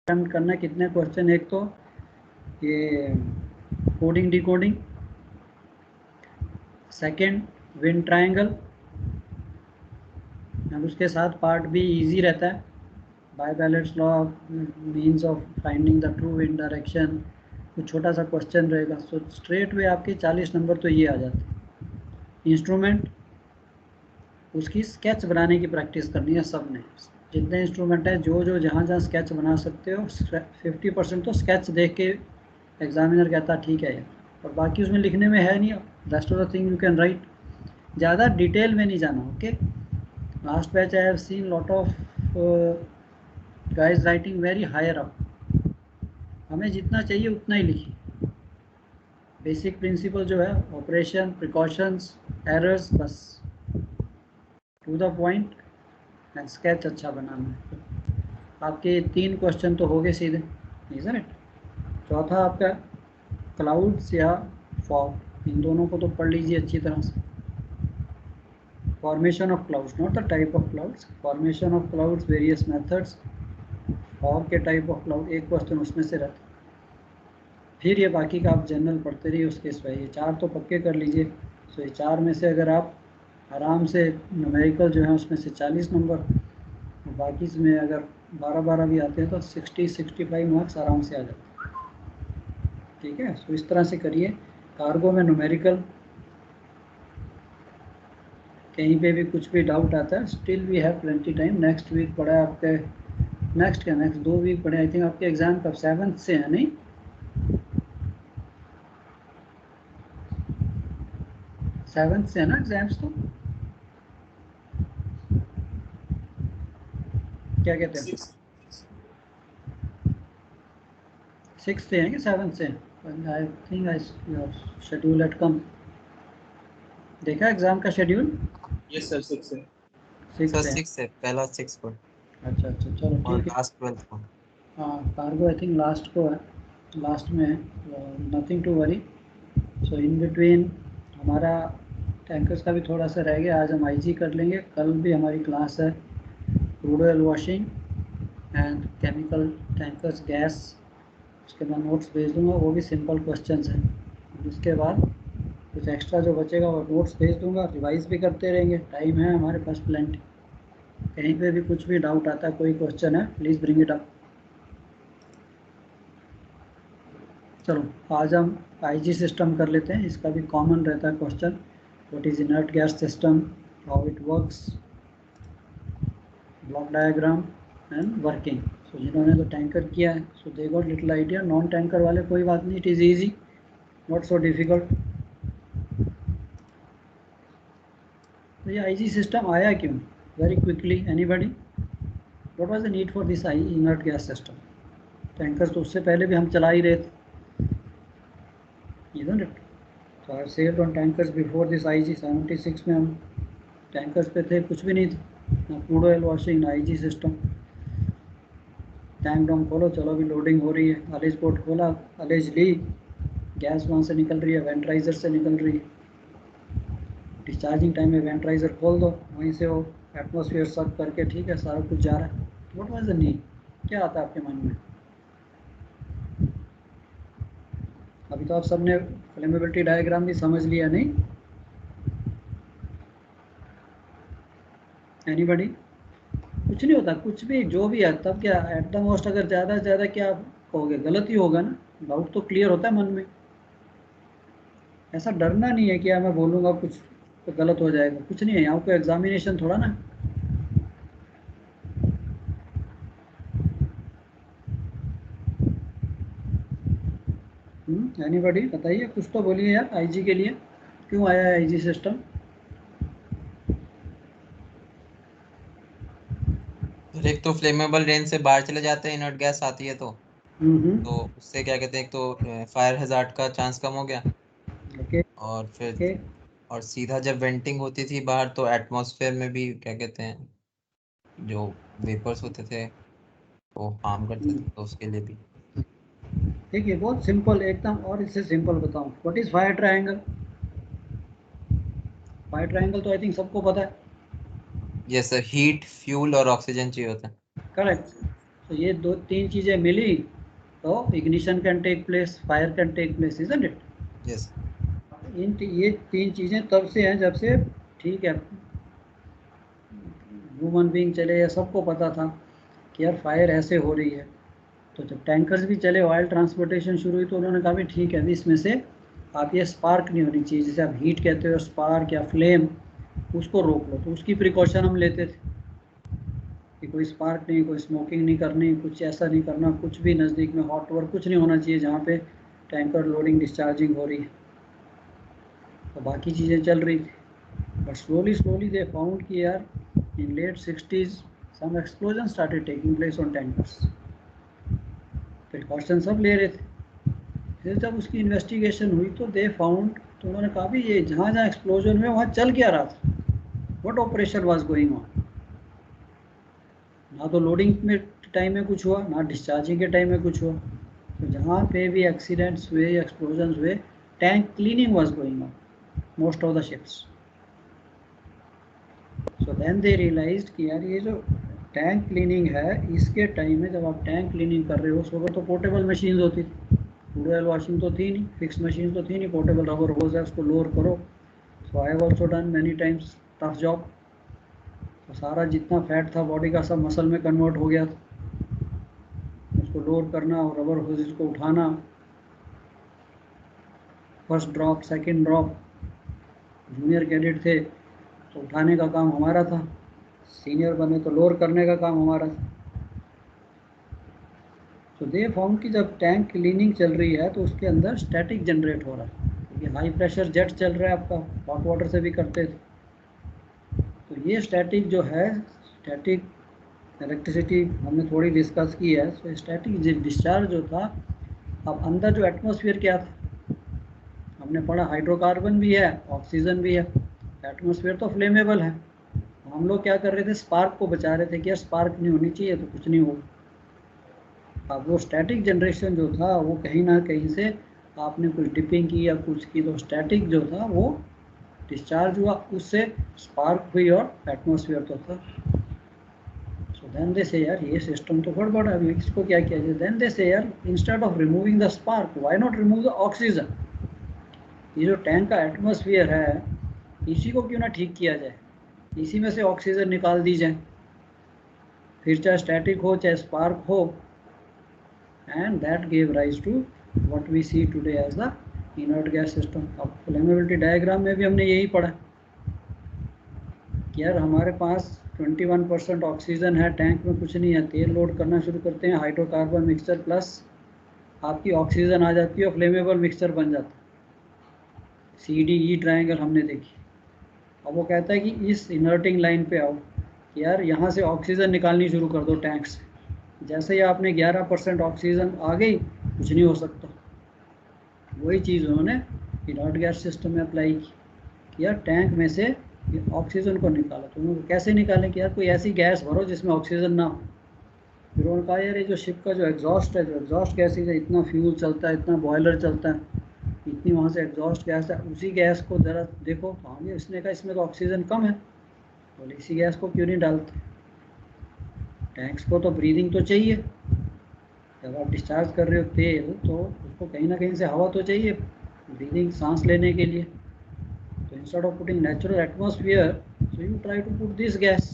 Attempt करना है। कितने क्वेश्चन, एक तो ये coding decoding, second wind triangle, और उसके साथ पार्ट भी इजी रहता है, by balance law, means of finding the true wind direction, कुछ छोटा सा क्वेश्चन रहेगा। सो स्ट्रेट वे आपके 40 नंबर तो ये आ जाते हैं। इंस्ट्रूमेंट, उसकी स्केच बनाने की प्रैक्टिस करनी है सब ने, जितने इंस्ट्रूमेंट है जो जो जहाँ जहाँ स्केच बना सकते हो 50% तो स्केच देख के एग्जामिनर कहता ठीक है यार, और बाकी उसमें लिखने में है नहीं, rest of the thing you can write. ज़्यादा डिटेल में नहीं जाना, okay. Last batch I have seen lot of guys writing very higher up, हमें जितना चाहिए उतना ही लिखिए। बेसिक प्रिंसिपल जो है, ऑपरेशन, प्रिकॉशंस, एरर्स, बस to the point and sketch अच्छा बनाना है। आपके 3 क्वेश्चन तो हो गए सीधे, इज़न्ट इट। चौथा आपका क्लाउड्स या फॉग, इन दोनों को तो पढ़ लीजिए अच्छी तरह से। Formation of clouds, not the type of clouds, formation of clouds, various methods, fog के टाइप ऑफ क्लाउड, एक क्वेश्चन उसमें से रहता है। फिर ये बाकी का आप जनरल पढ़ते रहिए उसके इस ये 4 तो पक्के कर लीजिए। सो ये 4 में से अगर आप आराम से न्यूमेरिकल जो है उसमें से 40 नंबर, बाकी में अगर 12-12 भी आते हैं तो 60-65 मार्क्स आराम से आ जाते हैं, ठीक है। सो इस तरह से करिए। कार्गो में न्यूमेरिकल, कहीं पे भी कुछ भी डाउट आता है, still we have plenty time. Next week पड़ा है आपके, नेक्स्ट 2 वीक पड़े, आई थिंक आपके एग्ज़ाम कब 7th से है, नहीं 7th से है ना एग्ज़ाम्स, तो क्या कहते हैं, 6th से हैं कि 7th से? I think I schedule at कम, देखा एग्ज़ाम का शेड्यूल? यस सर 6 से। 6 सर से। 6 से, पहला 6 को अच्छा अच्छा, चलो और ठीक है। लास्ट 12 को। हाँ, कार्गो आई थिंक लास्ट को है, लास्ट में है, nothing to worry. So in between हमारा टैंकर्स का भी थोड़ा सा रह गया, आज हम आईजी कर लेंगे। कल भी हमारी क्लास है crude oil washing and chemical tankers gas, उसके बाद नोट्स भेज दूंगा, वो भी सिंपल क्वेश्चंस हैं। उसके बाद कुछ एक्स्ट्रा जो बचेगा वो नोट्स भेज दूंगा, रिवाइज भी करते रहेंगे, टाइम है हमारे पास प्लेंटी। कहीं पे भी कुछ भी डाउट आता है, कोई क्वेश्चन है, प्लीज़ ब्रिंग इट अप। चलो आज हम आईजी सिस्टम कर लेते हैं, इसका भी कॉमन रहता है question, what is inert gas system, how it works, block diagram and working. So जिन्होंने तो टैंकर किया है so they got little idea, non tanker वाले कोई बात नहीं, it is easy, not so difficult. तो ये आईजी सिस्टम आया क्यों, very quickly anybody, what was the need for this I inert gas system? Tanker तो उससे पहले भी हम चला ही रहे थे, isn't it? So I have saved on tankers before this IG 76 में हम टैंकर्स पे थे, कुछ भी नहीं था, ना क्रूड ऑयल वॉशिंग, ना आईजी सिस्टम। टैंक डॉम खोलो, चलो अभी लोडिंग हो रही है, अलेज पोर्ट खोला, अलेज ली, गैस वहाँ से निकल रही है, वेंटराइजर से निकल रही है, डिस्चार्जिंग टाइम में वेंटराइजर खोल दो, वहीं से वो एटमोसफियर सब करके ठीक है, सारा कुछ जा रहा है। व्हाट वाज द नीड, क्या आता है आपके मन में? अभी तो आप सबने फ्लेमेबिलिटी डायग्राम भी समझ लिया, नहीं एनीबॉडी? कुछ नहीं होता, कुछ भी जो भी है, तब क्या एट द मोस्ट अगर ज़्यादा से ज़्यादा क्या कहोगे, गलत ही होगा ना, डाउट तो क्लियर होता है मन में। ऐसा डरना नहीं है कि यार मैं बोलूँगा कुछ तो गलत हो जाएगा, कुछ नहीं है, यहाँ पे एग्जामिनेशन थोड़ा ना। एनीबॉडी बताइए, कुछ तो बोलिए यार, आईजी के लिए क्यों आया है आईजी सिस्टम? फिर एक तो फ्लेमेबल रेंज से बाहर चले जाते हैं, इनर्ट गैस आती है हम्म, तो उससे क्या कहते हैं, एक तो फायर हैजार्ड का चांस कम हो गया, ओके और फिर ओके। और सीधा जब वेंटिंग होती थी बाहर तो एटमॉस्फेयर में भी क्या कहते हैं, जो वेपर्स होते थे वो हार्म करते थे, तो उसके लिए भी। ठीक है, बहुत सिंपल एकदम, और इससे सिंपल बताऊँ, what is fire triangle? Fire triangle तो आई थिंक सबको पता है, ये सर हीट, फ्यूल और ऑक्सीजन चाहिए होता है। करेक्ट। तो ये दो तीन चीज़ें मिली तो ignition can take place, fire can take place, isn't it? Yes. ये तीन चीज़ें तब से हैं जब से, ठीक है, ह्यूमन बीइंग चले या सबको पता था कि यार फायर ऐसे हो रही है। तो जब टैंकर्स भी चले, ऑयल ट्रांसपोर्टेशन शुरू हुई, तो उन्होंने कहा भी ठीक है, अभी इसमें से आप ये स्पार्क नहीं होनी चाहिए, जैसे आप हीट कहते हो, स्पार्क या फ्लेम, उसको रोक लो। तो उसकी प्रिकॉशन हम लेते थे कि कोई स्पार्क नहीं, कोई स्मोकिंग नहीं करनी, कुछ ऐसा नहीं करना, कुछ भी नज़दीक में हॉट वाटर कुछ नहीं होना चाहिए जहाँ पे टैंकर लोडिंग डिस्चार्जिंग हो रही है। तो बाकी चीज़ें चल रही थी, बट स्लोली दे फाउंड कि यार in late 60s some explosion started taking place on tankers. Precaution सब ले रहे थे। फिर जब उसकी इन्वेस्टिगेशन हुई तो दे फाउंड, तो उन्होंने कहा भी ये जहाँ जहाँ एक्सप्लोजन हुए वहाँ चल क्या रहा था, what operation was going on. ना तो लोडिंग में टाइम में कुछ हुआ, ना डिस्चार्जिंग के टाइम में कुछ हुआ। तो जहाँ पे भी एक्सीडेंट्स हुए, एक्सप्लोजन हुए, tank cleaning was going on most of the ships. So then they realised कि यार ये जो टैंक क्लीनिंग है, इसके टाइम में जब आप टैंक क्लीनिंग कर रहे हो, उस वक्त तो पोर्टेबल मशीन होती थी, क्रूड ऑयल वॉशिंग तो थी नहीं, फिक्स मशीन तो थी नहीं, पोर्टेबल रबर होज है, उसको लोअर करो। So I have also done many times tough job. तो सारा जितना फैट था बॉडी का सब मसल में कन्वर्ट हो गया था, उसको लोअर करना और रबर होज को उठाना, first drop second drop. Junior cadet थे तो उठाने का काम हमारा था, सीनियर बने तो लोअर करने का काम हमारा था। तो दे फाउंड कि जब टैंक क्लीनिंग चल रही है तो उसके अंदर स्टैटिक जनरेट हो रहा है, क्योंकि हाई प्रेशर जेट चल रहा है आपका, हॉट वाटर से भी करते थे। तो ये स्टैटिक जो है, स्टैटिक इलेक्ट्रिसिटी हमने थोड़ी डिस्कस की है। तो स्टैटिक डिस्चार्ज जो था, अब अंदर जो एटमॉस्फेयर क्या था, हमने पढ़ा हाइड्रोकार्बन भी है, ऑक्सीजन भी है, एटमॉस्फेयर तो फ्लेमेबल है। हम लोग क्या कर रहे थे, स्पार्क को बचा रहे थे कि यार स्पार्क नहीं होनी चाहिए तो कुछ नहीं होगा। अब वो स्टैटिक जनरेशन जो था वो कहीं ना कहीं से आपने कुछ डिपिंग की या कुछ की, तो स्टैटिक जो था वो डिस्चार्ज हुआ, उससे स्पार्क हुई और एटमॉस्फेयर तो था। सो देन दे से यार ये सिस्टम तो गड़बड़ है, अभी इसको क्या किया जाए। देन दे से यार instead of removing the spark, why not remove the oxygen. ये जो टैंक का एटमॉस्फेयर है, इसी को क्यों ना ठीक किया जाए, इसी में से ऑक्सीजन निकाल दी जाए, फिर चाहे स्टैटिक हो चाहे स्पार्क हो। And that gave rise to what we see today as the inert gas system. अब फ्लेमेबिलिटी डायग्राम में भी हमने यही पढ़ा कि यार हमारे पास 21% ऑक्सीजन है, टैंक में कुछ नहीं है, तेल लोड करना शुरू करते हैं, हाइड्रोकार्बन मिक्सचर प्लस आपकी ऑक्सीजन आ जाती है और फ्लेमेबल मिक्सचर बन जाता है। CDE ट्रायंगल हमने देखी। अब वो कहता है कि इस इनर्टिंग लाइन पे आओ कि यार यहाँ से ऑक्सीजन निकालनी शुरू कर दो टैंक से। जैसे ही आपने 11% ऑक्सीजन आ गई, कुछ नहीं हो सकता। वही चीज़ उन्होंने इनर्ट गैस सिस्टम में अप्लाई की कि यार टैंक में से ऑक्सीजन को निकाला। तो उन्होंने कैसे निकालें कि यार कोई ऐसी गैस भरो जिसमें ऑक्सीजन ना हो। फिर उन्होंने कहा यार ये जो शिप का जो एग्जॉस्ट है, जो एग्जॉस्ट गैसेज है, इतना फ्यूल चलता है, इतना बॉयलर चलता है, इतनी वहाँ से एग्जॉस्ट गैस है, उसी गैस को ज़रा देखो। तो हमें इसने कहा इसमें तो ऑक्सीजन कम है, बोले इसी गैस को क्यों नहीं डालते, टैंक्स को तो ब्रीदिंग तो चाहिए। जब आप डिस्चार्ज कर रहे हो तेल, तो उसको कहीं ना कहीं से हवा तो चाहिए ब्रीदिंग, सांस लेने के लिए। तो instead of putting natural atmosphere, so you try to put this gas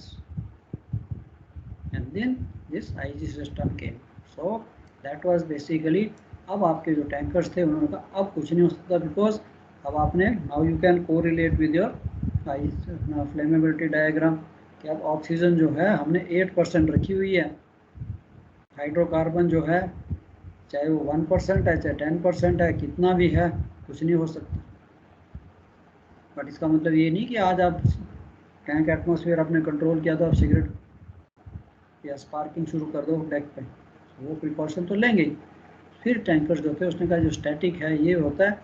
and then this IG system came. So that was basically, अब आपके जो टैंकर्स थे उन्होंने कहा अब कुछ नहीं हो सकता, बिकॉज अब आपने नाउ यू कैन को relate with your flammability diagram कि अब ऑक्सीजन जो है हमने 8% रखी हुई है, हाइड्रोकार्बन जो है चाहे वो 1% है चाहे 10% है, कितना भी है, कुछ नहीं हो सकता। बट इसका मतलब ये नहीं कि आज आप टैंक एटमॉस्फेयर आपने कंट्रोल किया तो आप सिगरेट या स्पार्किंग शुरू कर दो डेक पे, वो प्रिकॉशन तो लेंगे ही। फिर टैंकर्स जो थे उसने कहा जो स्टैटिक है ये होता है,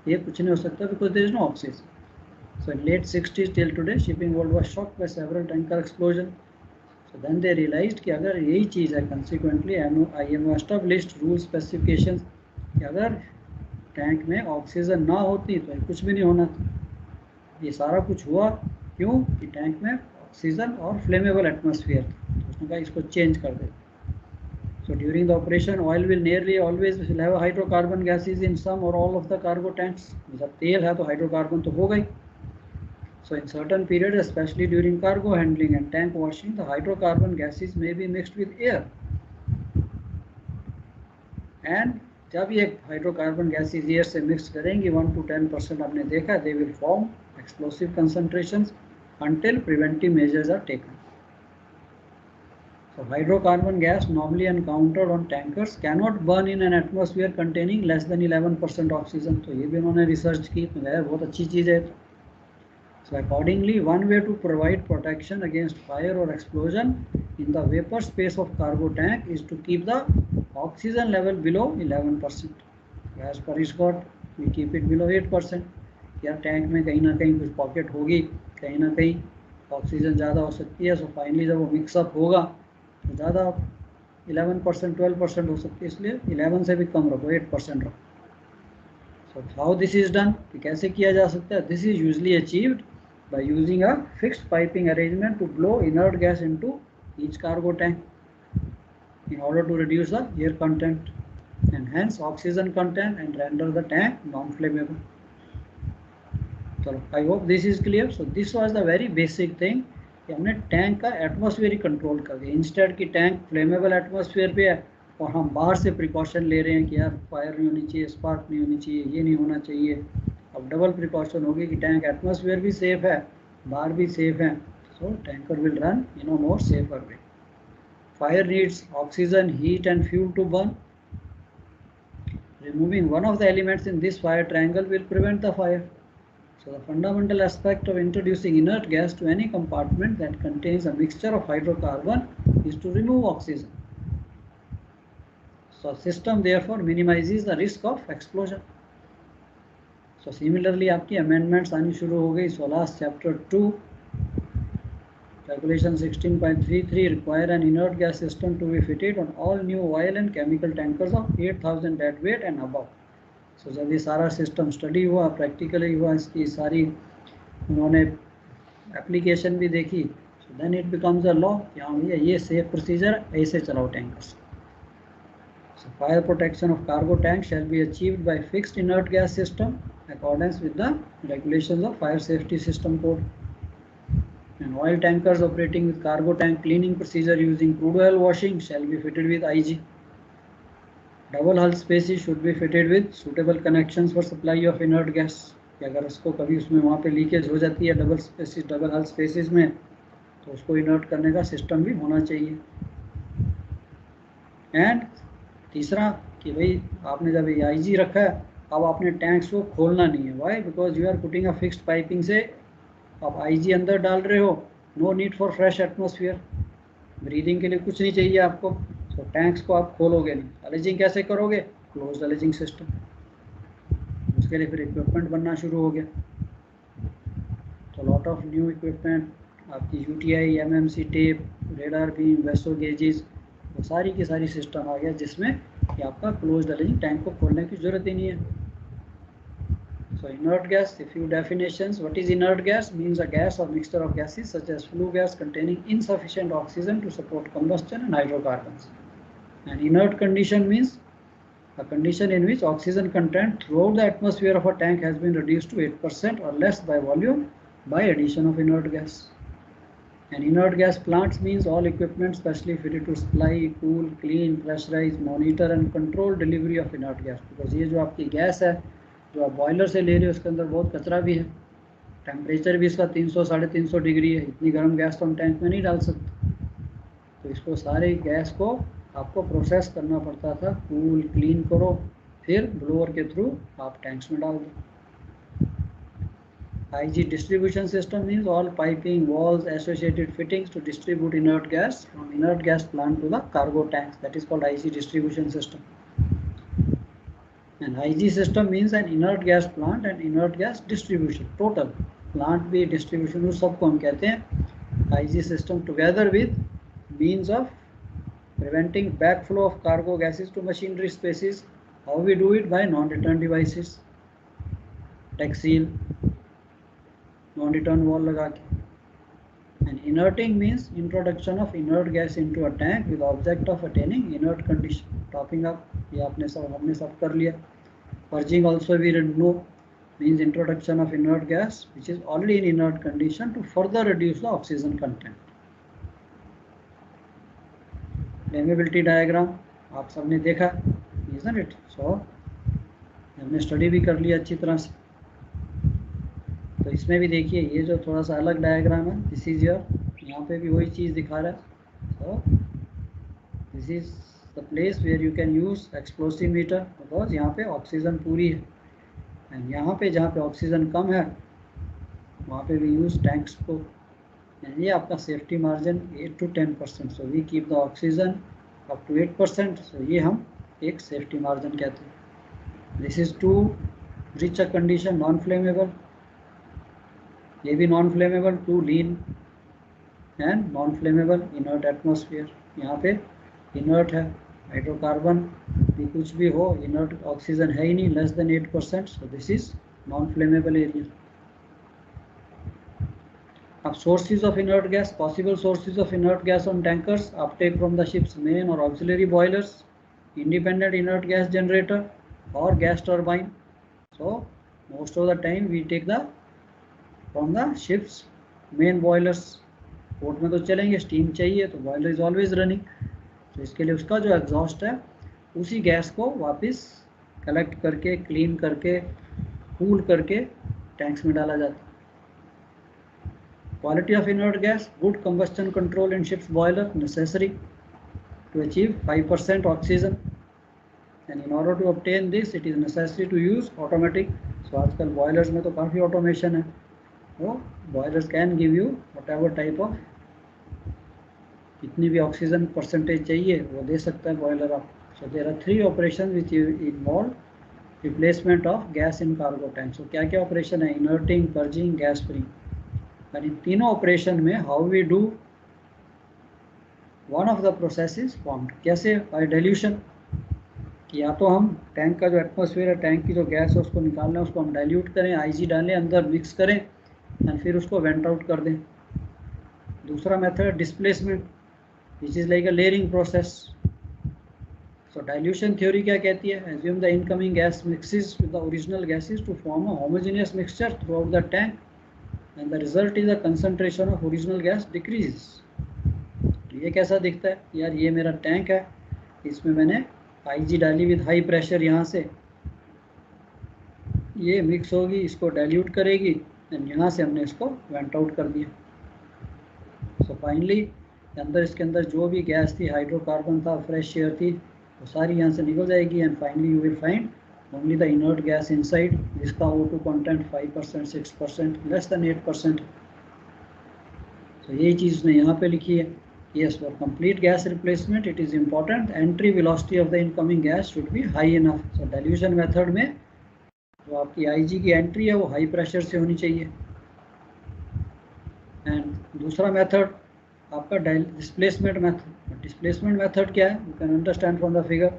ये कुछ नहीं हो सकता, because there is no oxygen. So in late 60s till today shipping world was shocked by several tanker explosion. So then they realised कि अगर यही चीज़ है, consequently IMO established rule specifications कि अगर टैंक में ऑक्सीजन ना होती तो कुछ भी नहीं होना था। ये सारा कुछ हुआ क्यों कि टैंक में ऑक्सीजन और फ्लेमेबल एटमॉस्फेयर था। तो उसने कहा इसको चेंज कर दे। So during the operation, oil will nearly always will have a hydrocarbon gases in some or all of the cargo tanks. जब तेल है तो हाइड्रोकार्बन तो होगा ही. So in certain periods, especially during cargo handling and tank washing, the hydrocarbon gases may be mixed with air. And जब ये hydrocarbon gases air से mix करेंगी 1 to 10% आपने देखा, they will form explosive concentrations until preventive measures are taken. So hydrocarbon gas normally encountered on tankers cannot burn in an atmosphere containing less than 11% oxygen. तो ये भी उन्होंने research की, तो वह बहुत अच्छी चीज़ है. So accordingly, one way to provide protection against fire or explosion in the vapor space of cargo tank is to keep the oxygen level below 11%. As per Scott, we keep it below 8%. यार tank में कहीं ना कहीं कुछ pocket होगी, कहीं ना कहीं ऑक्सीजन ज़्यादा हो सकती है. सो फाइनली जब वो मिक्सअप होगा तो ज़्यादा 11% 12% हो सकती है, इसलिए 11 से भी कम रखो, 8% रखो. So how this is done, कि कैसे किया जा सकता है? This is usually achieved by using a fixed piping arrangement to blow inert gas into each cargo tank in order to reduce the air content and hence oxygen content and render the tank non-flammable. So I hope this is clear. So this was the very basic thing कि हमने tank का atmosphere control कर दिया. Instead की tank flammable atmosphere पे है और हम बाहर से प्रिकॉशन ले रहे हैं कि यार फायर नहीं होनी चाहिए, स्पार्क नहीं होनी चाहिए, ये नहीं होना चाहिए. अब डबल प्रिकॉशन होगी कि टैंक एटमॉस्फेयर भी सेफ है, बाहर भी सेफ है. So tanker will run in a more safer way. Fire needs oxygen, heat and fuel to burn. Removing one of the elements in this fire triangle will prevent the fire. So the fundamental aspect of introducing inert gas to any compartment that contains a mixture of hydrocarbon is to remove oxygen. So system therefore minimizes the risk of explosion. So similarly आपकी amendments आनी शुरू हो गई. So last chapter 2 regulation 16.33 require an inert gas system to be fitted on all new oil and chemical tankers of 8,000 deadweight and above. So जब ये सारा system study हुआ, practically हुआ, इसकी सारी उन्होंने एप्लीकेशन भी देखी. So then it becomes a law कि हाँ भैया ये सेफ प्रोसीजर, ऐसे चलाओ tankers. So fire protection of cargo tank shall be achieved by fixed inert gas system accordance with the regulations of fire safety system code. And oil tankers operating with cargo tank cleaning procedure using crude oil washing shall be fitted with IG. Double hull spaces should be fitted with suitable connections for supply of inert gas. कि अगर उसको कभी उसमें वहाँ पे leakage हो जाती है डबल हल स्पेसिस में, तो उसको इनर्ट करने का सिस्टम भी होना चाहिए. एंड तीसरा कि भाई आपने जब ये IG रखा है, अब आपने टैंक्स को खोलना नहीं है. Why? Because you are putting a fixed piping से आप IG अंदर डाल रहे हो. No need for fresh atmosphere, breathing के लिए कुछ नहीं चाहिए आपको. तो टैंक्स को आप खोलोगे नहीं. अलेजिंग कैसे करोगे? Closed ullaging system. उसके लिए फिर इक्विपमेंट बनना शुरू हो गया. तो लॉट ऑफ न्यू इक्विपमेंट, आपकी UTI, MMC tape, radar beam, वेसो गेजेस, वो सारी की सारी सिस्टम आ गया जिसमें कि आपका क्लोज्ड अलेजिंग टैंक को खोलने की जरूरत ही नहीं है. So inert gas, a few definitions. What is inert gas? Means a gas or mixture of gases such as flue gas containing insufficient oxygen to support combustion and hydrocarbons. And inert condition means a condition in which oxygen content throughout the atmosphere of a tank has been reduced to 8% or less by volume by addition of inert gas. And inert gas plants means all equipment specially fitted to supply, cool, clean, pressurize, monitor and control delivery of inert gas. Because ये जो आपकी gas है जो आप boiler से ले रहे हो, उसके अंदर बहुत कचरा भी है. टेम्परेचर भी इसका 300-350 डिग्री है. इतनी गर्म गैस तो हम टैंक में नहीं डाल सकते. तो इसको सारे गैस को आपको प्रोसेस करना पड़ता था. कूल क्लीन करो, फिर ब्लोअर के थ्रू आप टैंक्स में डाल दो. IG distribution system means all piping, valves, associated fittings to distribute inert gas from inert gas plant to the cargo tanks. That is called IG distribution system. And IG system means an inert gas plant and inert gas distribution. Total plant भी distribution सबको हम कहते हैं. IG system together with means of preventing backflow of cargo gases to machinery spaces. How we do it? By non-return devices, tech seal, non-return wall लगा के. And Inerting means introduction of inert gas into a tank with object of attaining inert condition. Topping up, ये आपने हमने सब कर लिया. Purging also we know means introduction of inert gas which is already in inert condition to further reduce the oxygen content. Flammability diagram आप सबने देखा, isn't it? So हमने स्टडी भी कर लिया अच्छी तरह से. तो इसमें भी देखिए ये जो थोड़ा सा अलग डायग्राम है, दिस इज योर, यहाँ पे भी वही चीज़ दिखा रहा है. So this is the place where you can use explosive meter because यहाँ पे ऑक्सीजन पूरी है. एंड यहाँ पे जहाँ पे ऑक्सीजन कम है वहाँ पे भी यूज टैंक्स को. एंड ये आपका safety margin 8 to 10%. So we keep the oxygen up to 8%. So ये हम एक सेफ्टी मार्जिन कहते हैं. This is too rich a condition non flammable, ये भी non flammable, too lean and non flammable inert atmosphere. यहाँ पे इनर्ट है, हाइड्रोकार्बन भी कुछ भी हो, इनर्ट ऑक्सीजन है ही नहीं, less than 8%. So this is non flammable area. अब sources of inert gas, possible sources of inert gas on tankers, uptake from the ships main or auxiliary boilers, independent inert gas generator or gas turbine. So most of the time we take the from the ships main boilers. Port में तो चलेंगे, steam चाहिए तो boiler is always running. तो इसके लिए उसका जो एग्जॉस्ट है उसी गैस को वापस कलेक्ट करके, क्लीन करके, कूल करके टैंक्स में डाला जाता है. Quality of inert gas, good combustion control in ships boiler necessary to achieve 5% oxygen. And in order to obtain this it is necessary to use automatic. So आजकल boilers में तो काफ़ी ऑटोमेशन है. वो boilers can give you whatever type of, कितनी भी oxygen percentage चाहिए वो दे सकता है बॉयलर आप. So there are 3 operation which involve replacement of gas in cargo tank. So क्या क्या ऑपरेशन है? Inerting, purging, gas free. और इन तीनों ऑपरेशन में how we do one of the process is formed. कैसे? By dilution. कि या तो हम टैंक का जो एटमॉस्फेयर है, टैंक की जो गैस है उसको निकालना है, उसको हम डाइल्यूट करें, आईजी डालें, अंदर मिक्स करें एंड फिर उसको वेंट आउट कर दें. दूसरा method displacement which is like a layering process. So dilution theory क्या कहती है? Assume the incoming gas mixes with the original gases to form a homogeneous mixture throughout the tank and the result is the concentration of original gas decreases. ये कैसा दिखता है? यार ये मेरा टैंक है, इसमें मैंने आईजी डाली विद हाई प्रेशर, यहाँ से ये मिक्स होगी, इसको डाइल्यूट करेगी एंड यहाँ से हमने इसको वेंट आउट कर दिया. सो फाइनली अंदर, इसके अंदर जो भी गैस थी, हाइड्रोकार्बन था, फ्रेश एयर थी, वो सारी यहाँ से निकल जाएगी and finally you will find only the inert gas inside जिसका O2 कंटेंट 5%, 6%, लेस देन 8%. तो यही चीज़ उसने यहाँ पे लिखी है. Yes, for complete gas replacement, it is important entry velocity of the incoming gas should be high enough. So dilution method में जो आपकी IG की एंट्री है वो हाई प्रेशर से होनी चाहिए. एंड दूसरा मेथड आपका डिस्प्लेसमेंट मेथड. डिस्प्लेसमेंट मेथड क्या है? You can understand from the figure.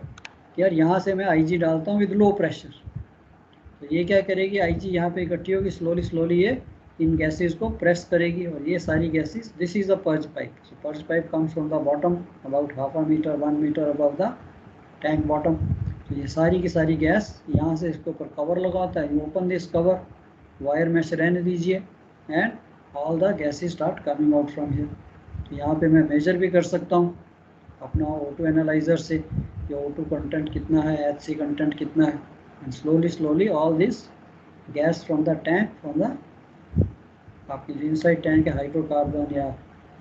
यार यहाँ से मैं IG डालता हूँ विद लो प्रेशर, तो ये क्या करेगी? IG यहाँ पे इकट्ठी होगी, स्लोली स्लोली ये इन गैसेस को प्रेस करेगी और ये सारी gases, this is a purge pipe. So purge pipe comes from the bottom about 0.5 metre 1 metre above the tank bottom. तो ये सारी की सारी गैस यहाँ से इसके ऊपर कवर लगा होता है. You open this cover, wire mesh रहने दीजिए and all the gases start coming out from here. तो यहाँ पे मैं मेजर भी कर सकता हूँ अपना O2 एनालाइजर से कि O2 कंटेंट कितना है, HC कंटेंट कितना है. And slowly slowly all this gas from the tank, from the आपकी जो इनसाइड टैंक है, हाइड्रोकार्बन या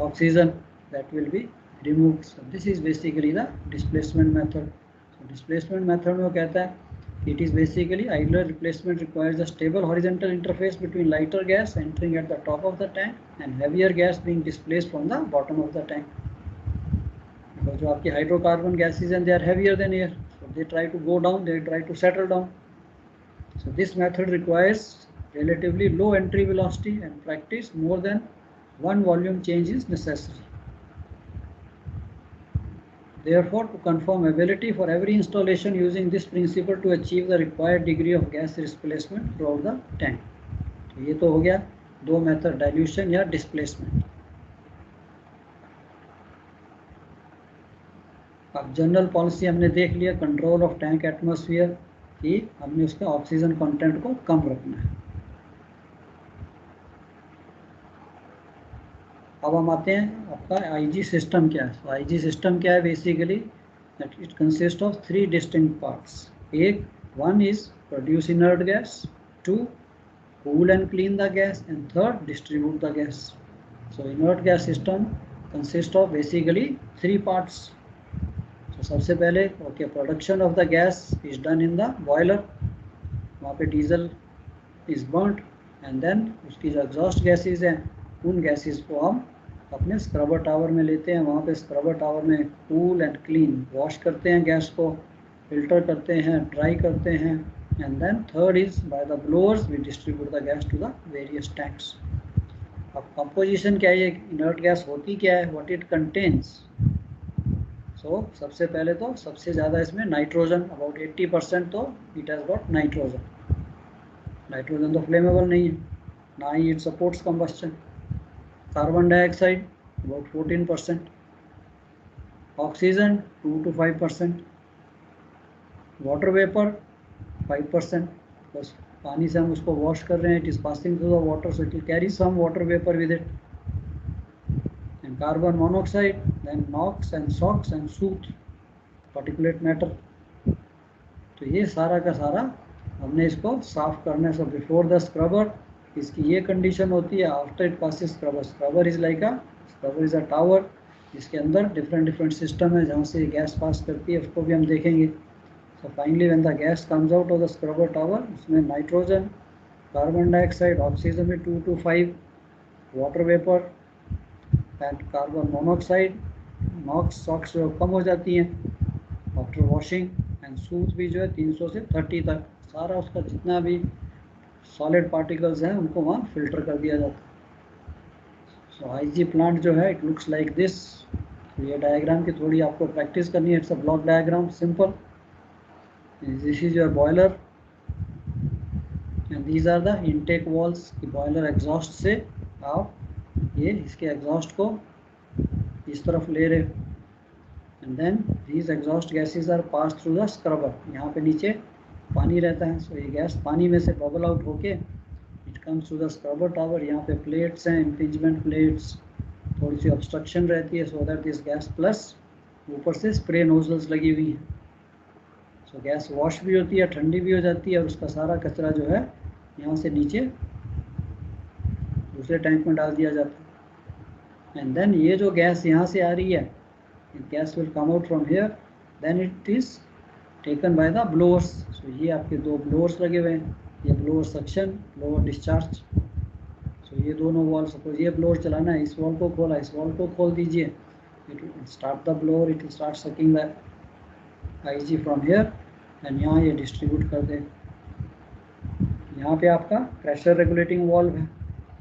oxygen, that will be removed. So this is basically the displacement method. So displacement method में वो कहता है it is basically idler replacement requires a stable horizontal interface between lighter gas entering at the top of the tank and heavier gas being displaced from the bottom of the tank. Because जो आपकी hydrocarbon gases and they are heavier than air, so they try to go down, they try to settle down. So this method requires relatively low entry velocity and practice more than one volume change is necessary. Therefore, to confirm ability for every installation using this principle to achieve the required degree of gas displacement throughout the tank. तो ये तो हो गया दो method, dilution या displacement. अब general policy हमने देख लिया, कंट्रोल ऑफ टैंक एटमॉस्फेयर, कि हमने उसका ऑक्सीजन कंटेंट को कम रखना है। अब हम आते हैं आपका आईजी सिस्टम क्या है। तो आईजी सिस्टम क्या है basically, that it consist of 3 distinct parts. One is produce inert gas, 2 cool and clean the gas, and third distribute the gas. So inert gas system consists of basically 3 parts. So सबसे पहले production of the gas is done in the boiler, वहाँ पे diesel is burnt, and then उसकी जो exhaust gases हैं उन gases को हम अपने स्क्रबर टावर में लेते हैं, वहाँ पे स्क्रबर टावर में कूल एंड क्लीन वॉश करते हैं गैस को, फिल्टर करते हैं, ड्राई करते हैं, and then third is by the blowers we distribute the gas to the various tanks. अब composition क्या है, inert gas होती क्या है, what it contains? So सबसे पहले तो सबसे ज़्यादा इसमें नाइट्रोजन, about 80% तो it has got nitrogen. Nitrogen तो फ्लेमेबल नहीं है, ना ही it supports combustion। Carbon dioxide about 14%, oxygen 2 to 5%, water vapour 5%, बस पानी से हम उसको वॉश कर रहे हैं, it is passing through the water, so it will carry some water vapour with it, and carbon monoxide, then NOx and SOx and soot, particulate matter. तो ये सारा का सारा हमने इसको साफ करना है। सो बिफोर द स्क्रबर इसकी ये कंडीशन होती है, after it passes scrubber, scrubber is a tower, इसके अंदर डिफरेंट सिस्टम है जहाँ से गैस पास करती है, उसको भी हम देखेंगे। So finally when the gas comes out of the scrubber tower, उसमें नाइट्रोजन, कार्बन डाइऑक्साइड, ऑक्सीजन में 2 to 5, water vapour and carbon monoxide, NOx SOx जो कम हो जाती हैं आफ्टर वॉशिंग, एंड सूट भी जो है 300 से 30 तक, सारा उसका जितना भी सॉलिड पार्टिकल्स हैं उनको वहाँ फिल्टर कर दिया जाता है। सो आईजी प्लांट जो है इट लुक्स लाइक दिस। ये डायग्राम की थोड़ी आपको प्रैक्टिस करनी है, it's a block diagram, simple. This is your boiler and these are the intake walls कि boiler exhaust से आप ये इसके exhaust को इस तरफ ले रहे, and then these exhaust gases are passed through the scrubber। यहाँ पे नीचे पानी रहता है, so ये गैस पानी में से bubble out होके it comes to the scrubber tower। यहाँ पे plates हैं, impingement plates, थोड़ी सी obstruction रहती है so that this gas plus ऊपर से spray nozzles लगी हुई हैं, तो गैस वॉश भी होती है, ठंडी भी हो जाती है, और उसका सारा कचरा जो है यहाँ से नीचे दूसरे टैंक में डाल दिया जाता है। एंड देन ये जो गैस यहाँ से आ रही है, gas will come out from here, then it is taken by the blowers. So ये आपके 2 ब्लोअर्स लगे हुए हैं, ये blower suction, blower discharge. So ये दोनों वॉल, सपोज ये ब्लोअर चलाना है, इस वॉल को खोला, इस वॉल को खोल दीजिए, it will start the blower, it will start sucking the IG from here, and यहाँ ये डिस्ट्रीब्यूट कर दे। यहाँ पे आपका प्रेशर रेगुलेटिंग वाल्व है,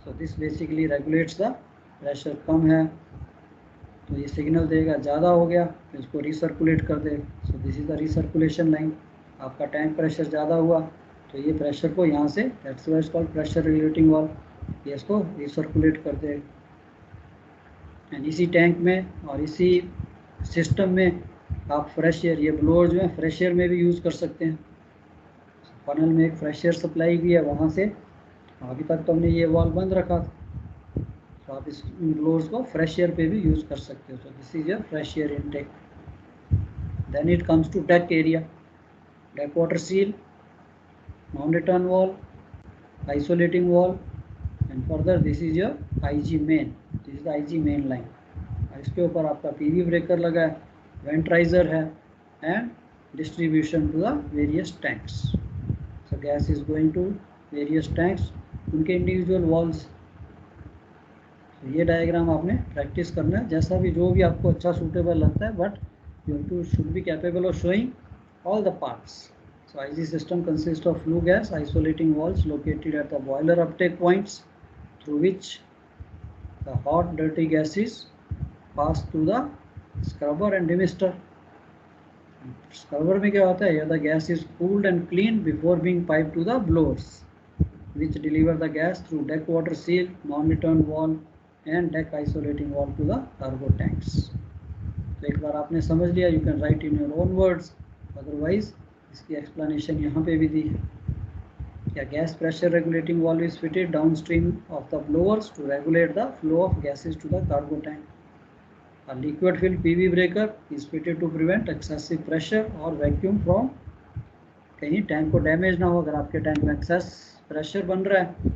so this basically regulates the pressure, कम है तो ये सिग्नल देगा, ज़्यादा हो गया तो इसको रिसर्कुलेट कर दे। So this is the recirculation line. आपका टैंक प्रेशर ज़्यादा हुआ तो ये प्रेशर को यहाँ से, that's why it's called pressure regulating valve, ये इसको रिसर्कुलेट कर दे। एंड इसी टैंक में और इसी सिस्टम में आप फ्रेश एयर, ये ब्लोअर जो है फ्रेश एयर में भी यूज़ कर सकते हैं। फनल में एक फ्रेश एयर सप्लाई भी है, वहाँ से अभी तक तो हमने ये वाल्व बंद रखा था, तो आप इस ब्लोअर्स को फ्रेश एयर पे भी यूज़ कर सकते हो। So this is your fresh air intake. Then it comes to deck area, deck water seal, non return valve, isolating valve, and further this is your IG main, this is IG main line. इसके ऊपर आपका PV breaker लगा है, vent riser है, and distribution to the various tanks. So gas is going to various tanks, उनके individual valves. ये diagram आपने practice करना है, जैसा भी जो भी आपको अच्छा सूटेबल लगता है, but you should be capable of showing all the parts. So IG system consist of flue gas isolating walls located at the boiler Uptake points through which the hot dirty gases pass to the scrubber and demister। Scrubber में क्या होता है, the gas is cooled and cleaned before being piped to the blowers which deliver the gas through deck water seal, non-return valve and deck isolating valve to the cargo tanks। तो एक बार आपने समझ लिया, you can write in your own words, otherwise इसकी explanation यहाँ पे भी दी है। क्या gas pressure regulating valve is fitted downstream of the blowers to regulate the flow of gases to the cargo tank. A liquid filled PV breaker is fitted to prevent excessive pressure or vacuum from, कहीं tank को damage ना हो। अगर आपके tank में excess pressure बन रहा है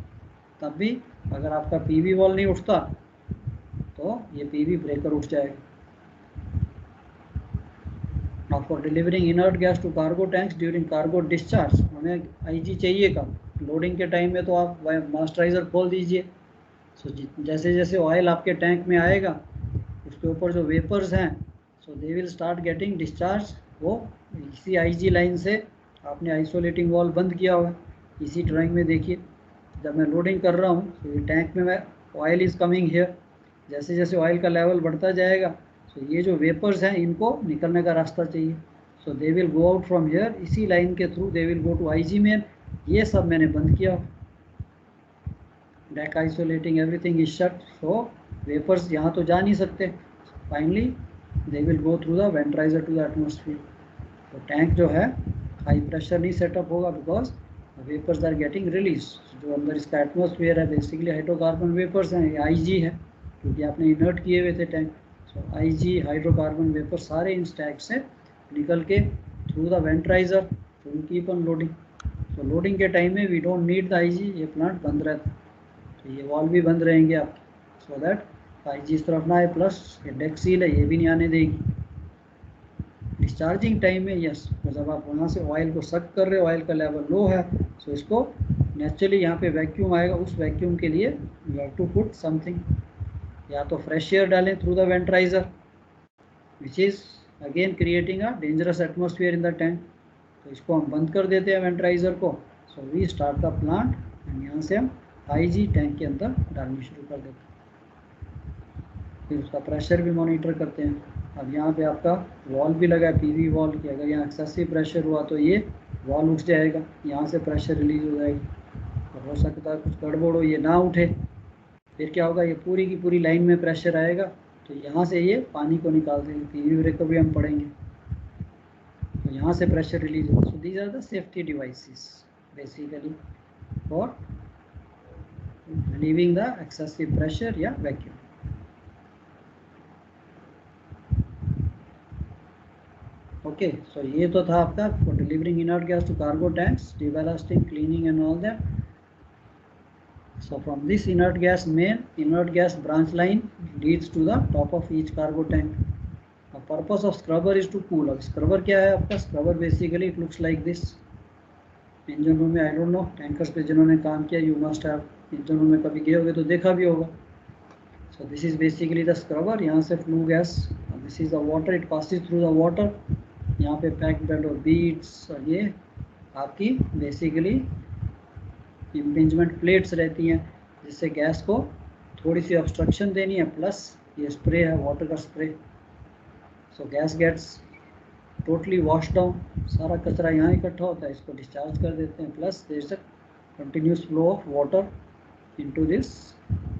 तब भी अगर आपका पीवी वॉल नहीं उठता तो ये पीवी ब्रेकर उठ जाएगा। Now for delivering inert gas to cargo tanks during cargo discharge, हमें आईजी चाहिए कब? लोडिंग के टाइम में तो आप मास्टराइजर खोल दीजिए। सो जैसे जैसे ऑयल आपके टैंक में आएगा उसके ऊपर जो वेपर्स हैं so they will start getting discharge. वो इसी आईजी लाइन से आपने आइसोलेटिंग वॉल बंद किया हुआ है। इसी ड्राइंग में देखिए, जब मैं लोडिंग कर रहा हूँ तो ये टैंक में मैं ऑयल इज़ कमिंग हियर, जैसे जैसे ऑयल का लेवल बढ़ता जाएगा सो ये जो वेपर्स हैं इनको निकलने का रास्ता चाहिए। So they will go out from here, इसी लाइन के through they will go to IG main. ये सब मैंने बंद किया, deck isolating everything is shut, so vapours यहाँ तो जा नहीं सकते। Finally they will go through the vent riser to the atmosphere. तो टैंक जो है हाई प्रेशर नहीं सेटअप होगा because vapours are getting release. जो अंदर इसका एटमोसफियर है बेसिकली हाइड्रोकार्बन वेपर्स हैं, ये आईजी है क्योंकि आपने इनर्ट किए हुए थे tank. So IG hydrocarbon vapour सारे इन स्टैक से निकल के through the vent riser to keep on loading. तो लोडिंग के टाइम में we don't need the IG, ये प्लांट बंद रहता है तो ये वॉल भी बंद रहेंगे आपके, सो दैट आईजी इस तरफ ना आए। प्लस ये डेक सील है, ये भी नहीं आने देगी। डिस्चार्जिंग टाइम में यस, तो जब आप वहाँ से ऑयल को सक कर रहे हो, ऑयल का लेवल लो है सो इसको नेचुरली यहाँ पे वैक्यूम आएगा। उस वैक्यूम के लिए you have to put something, या तो फ्रेश एयर डालें through the vent riser which is again creating a dangerous atmosphere in the tank. तो इसको हम बंद कर देते हैं वेंट्राइजर को। So we start the plant and यहाँ से हम आईजी टैंक के अंदर डालनी शुरू कर देते हैं। फिर उसका प्रेशर भी मॉनिटर करते हैं। अब यहाँ पे आपका वॉल भी लगा है पीवी वॉल की, अगर यहाँ एक्सेसिव प्रेशर हुआ तो ये वॉल उठ जाएगा, यहाँ से प्रेशर रिलीज हो जाएगी। तो हो सकता है कुछ गड़बड़ हो, ये ना उठे, फिर क्या होगा, ये पूरी की पूरी लाइन में प्रेशर आएगा तो यहाँ से ये पानी को निकाल देंगे। पीवी ब्रेकर भी हम पढ़ेंगे तो यहाँ से प्रेशर रिलीज होगा। So these are the safety devices basically for relieving the excessive pressure या वैक्यूम। ओके, सो ये तो था आपका for delivering inert gas to cargo tanks, deballasting, cleaning and all that. So from this inert gas main, inert gas branch line leads to the top of each cargo tank. The purpose of scrubber is to cool. अब scrubber क्या है आपका? Scrubber basically it looks like this. Engine room में I don't know, tankers पे जिन्होंने काम किया you must have engine room में कभी गए होगे तो देखा भी होगा। So this is basically the scrubber. यहाँ से flue gas, this is the water, it passes through the water. यहाँ पे packed bed और beads और ये आपकी basically इम्पिंजमेंट प्लेट्स रहती हैं जिससे गैस को थोड़ी सी ऑब्स्ट्रक्शन देनी है। प्लस ये स्प्रे है, वाटर का spray. So gas gets totally wash down, सारा कचरा यहाँ इकट्ठा होता है, इसको डिस्चार्ज कर देते हैं। Plus there is a continuous flow of water into this